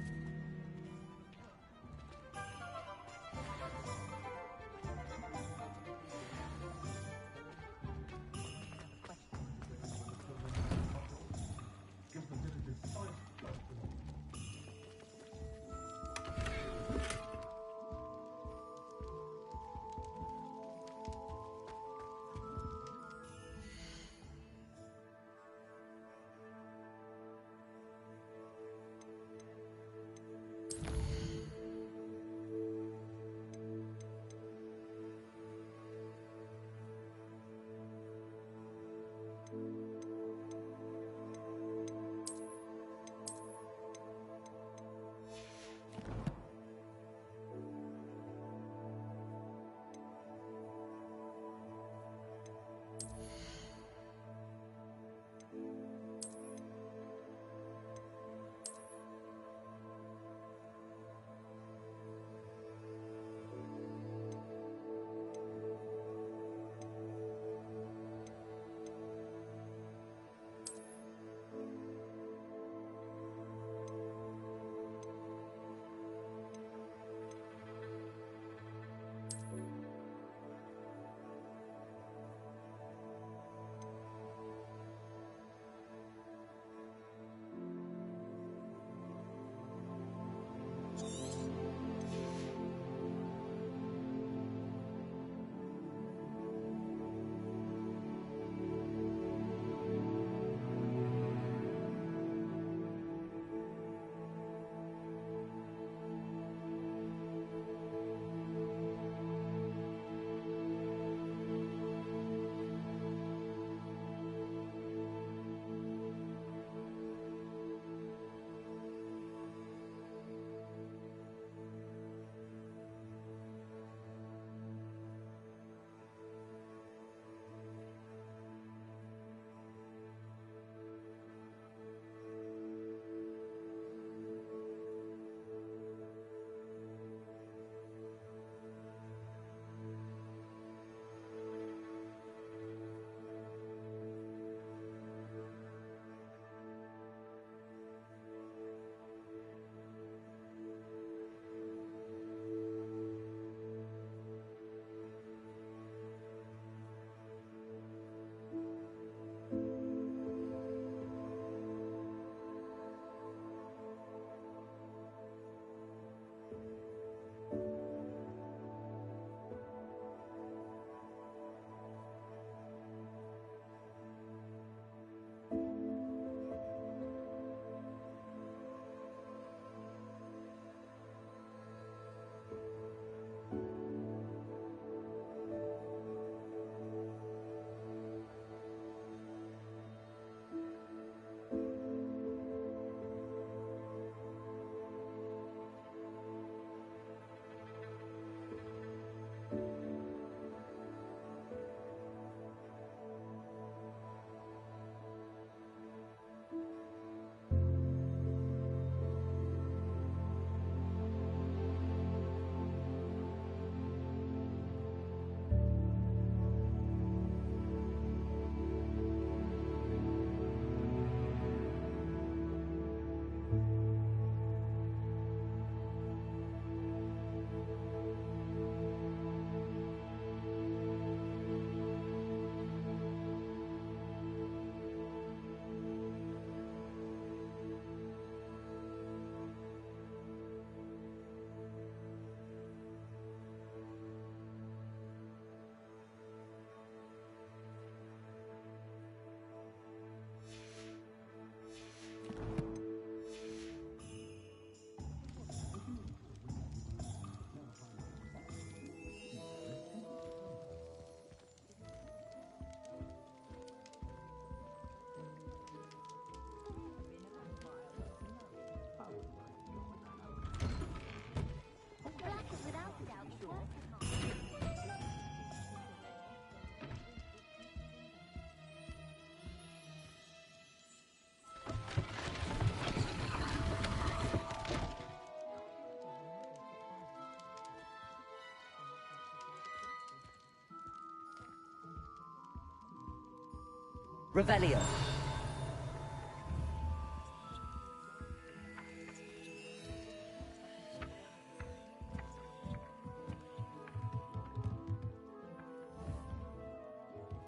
Revelio.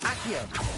Accio.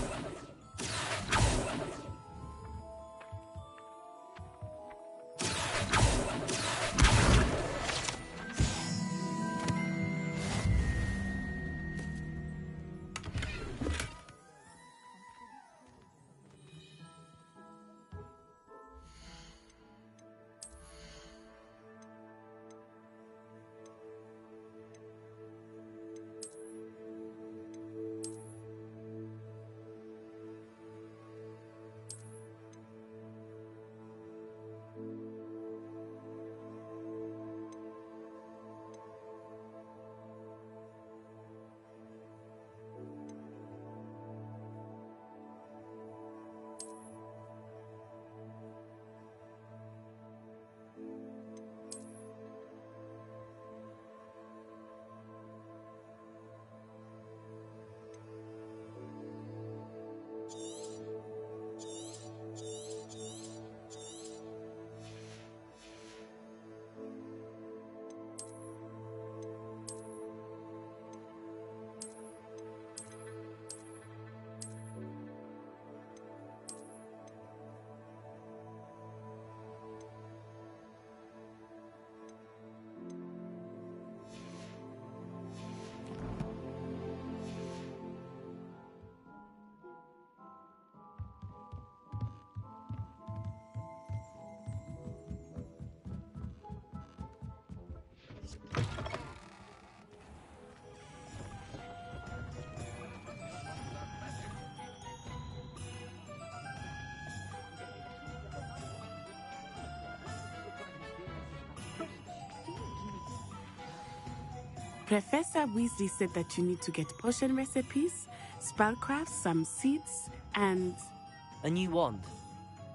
Professor Weasley said that you need to get potion recipes, spellcraft, some seeds, and... A new wand.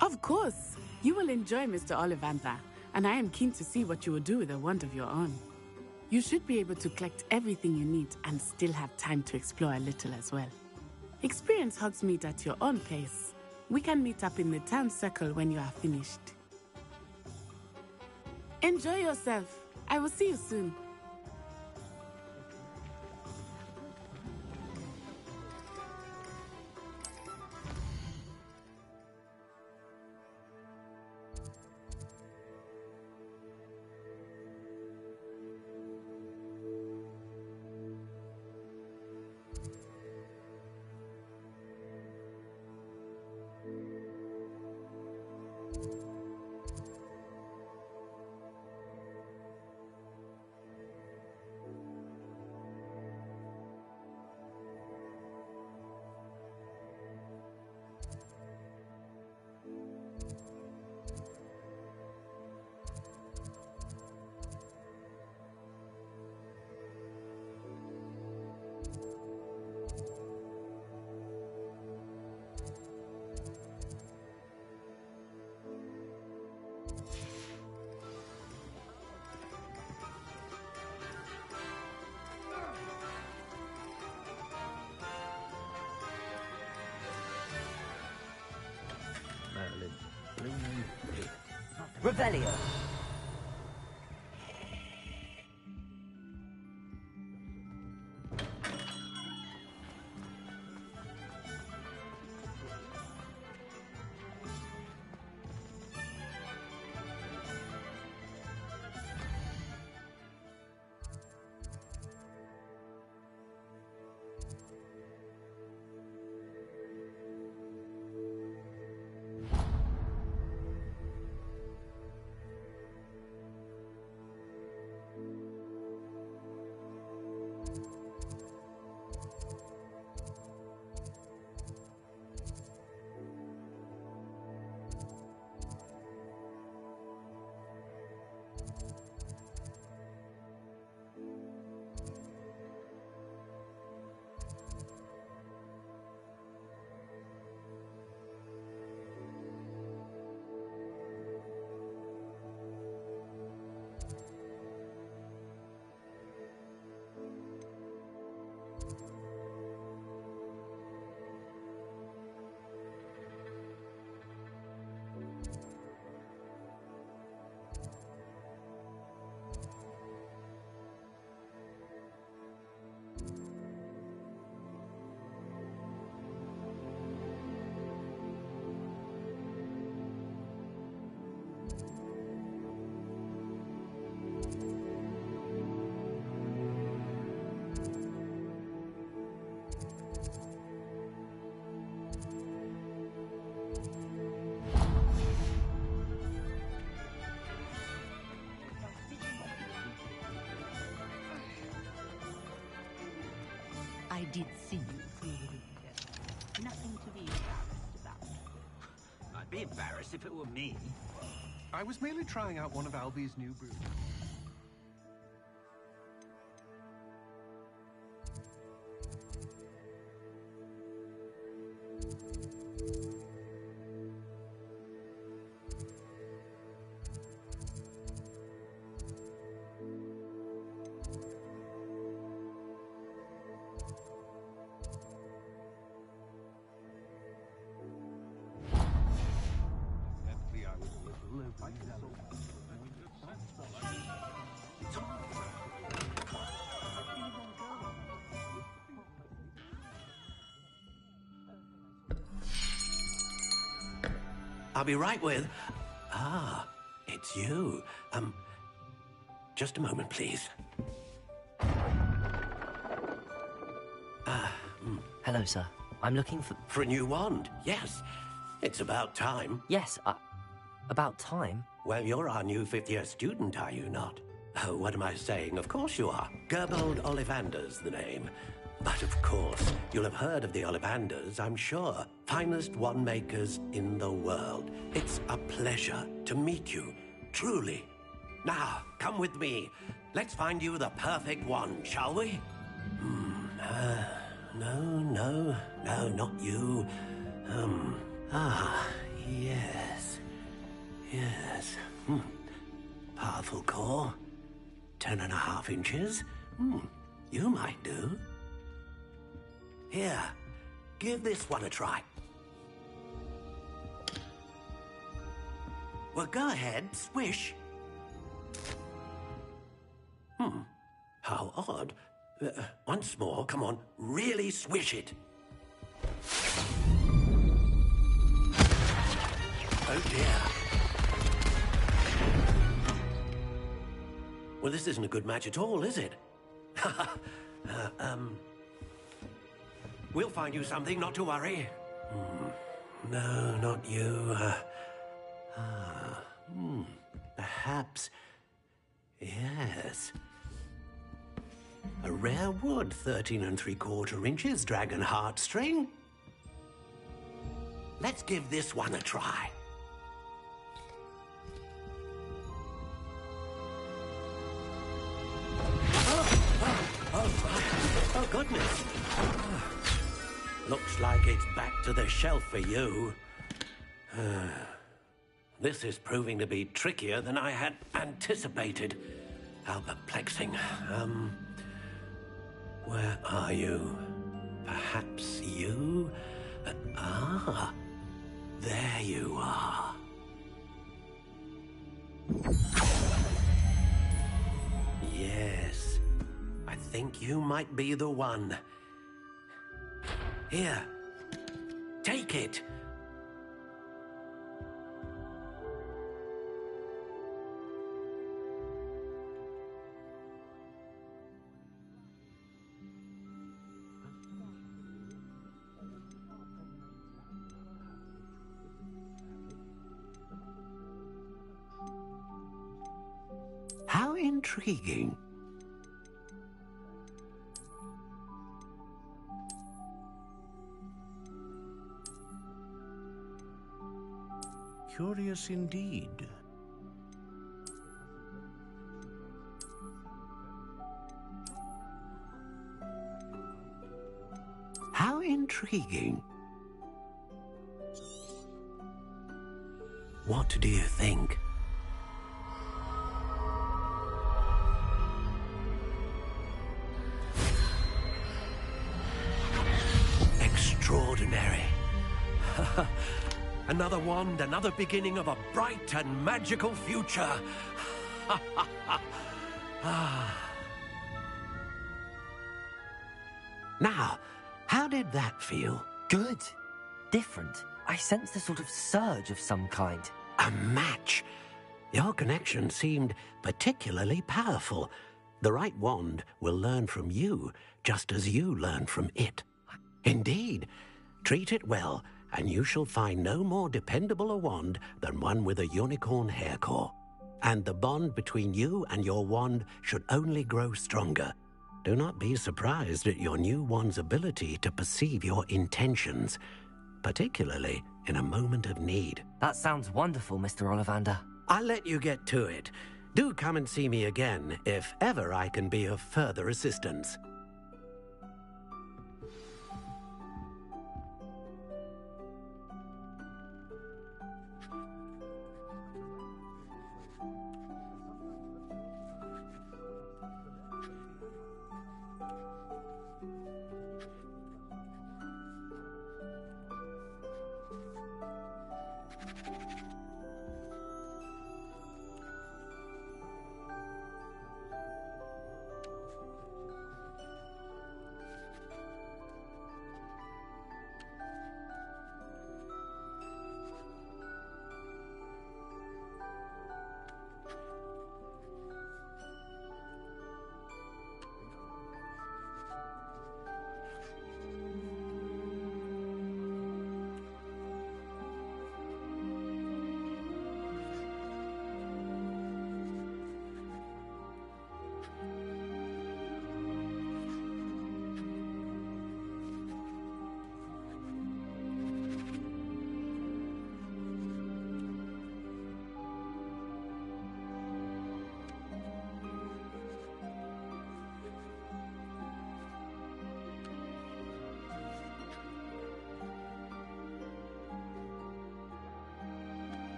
Of course! You will enjoy Mr. Ollivander, and I am keen to see what you will do with a wand of your own. You should be able to collect everything you need and still have time to explore a little as well. Experience Hogsmeade at your own pace. We can meet up in the town circle when you are finished. Enjoy yourself. I will see you soon. Revelio. embarrassed if it were me. I was merely trying out one of Albie's new brews. I'll be right with... Ah, it's you. Just a moment, please. Hello, sir. I'm looking for... For a new wand, yes. It's about time. Yes, about time? Well, you're our new fifth-year student, are you not? Oh, what am I saying? Of course you are. Gerbold Ollivander's the name. But of course, you'll have heard of the Ollivanders, I'm sure. Finest wand makers in the world. It's a pleasure to meet you, truly. Now, come with me. Let's find you the perfect wand, shall we? No, not you. Yes. Powerful core. 10.5 inches. You might do. Here, give this one a try. Well, go ahead, swish. How odd. Once more, come on, really swish it. Oh dear. Well, this isn't a good match at all, is it? We'll find you something, not to worry. No, not you. Perhaps... Yes. A rare wood, 13 3/4 inches, dragon heartstring. Let's give this one a try. Oh, goodness. Looks like it's back to the shelf for you. This is proving to be trickier than I had anticipated. How perplexing. Where are you? Perhaps you? There you are. Yes, I think you might be the one. Here, take it. How intriguing. Curious indeed. How intriguing. What do you think? Extraordinary. Another wand, another beginning of a bright and magical future. Now, how did that feel? Good. Different. I sensed a sort of surge of some kind. A match. Your connection seemed particularly powerful. The right wand will learn from you, just as you learn from it. Indeed. Treat it well, and you shall find no more dependable a wand than one with a unicorn hair core. And the bond between you and your wand should only grow stronger. Do not be surprised at your new wand's ability to perceive your intentions. particularly in a moment of need. That sounds wonderful, Mr. Ollivander. I'll let you get to it. Do come and see me again if ever I can be of further assistance.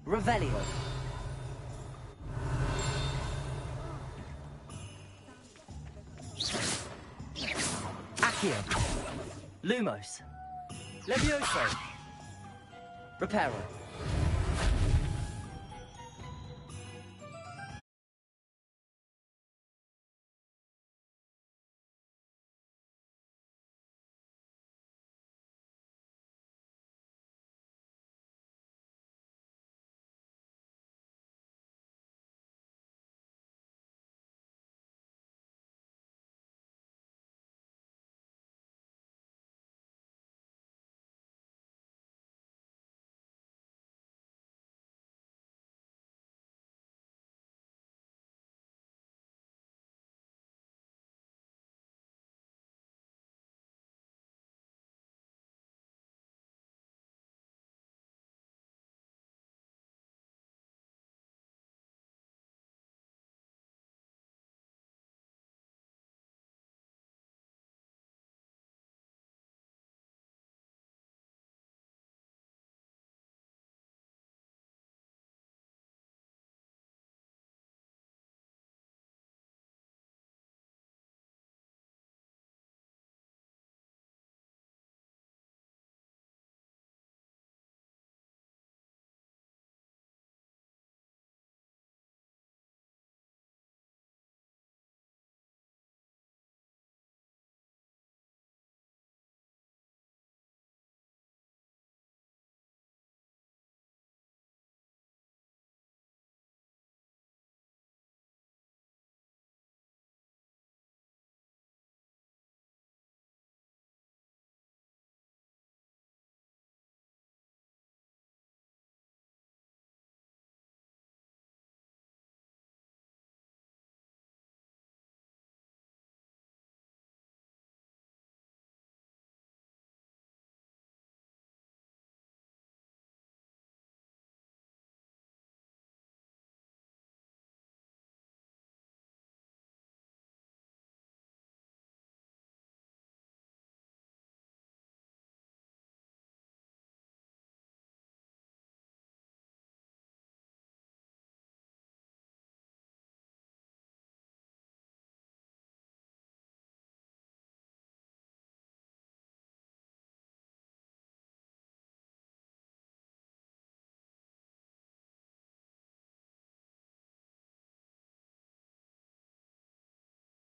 Revelio. Accio. Lumos. Levioso. Reparo.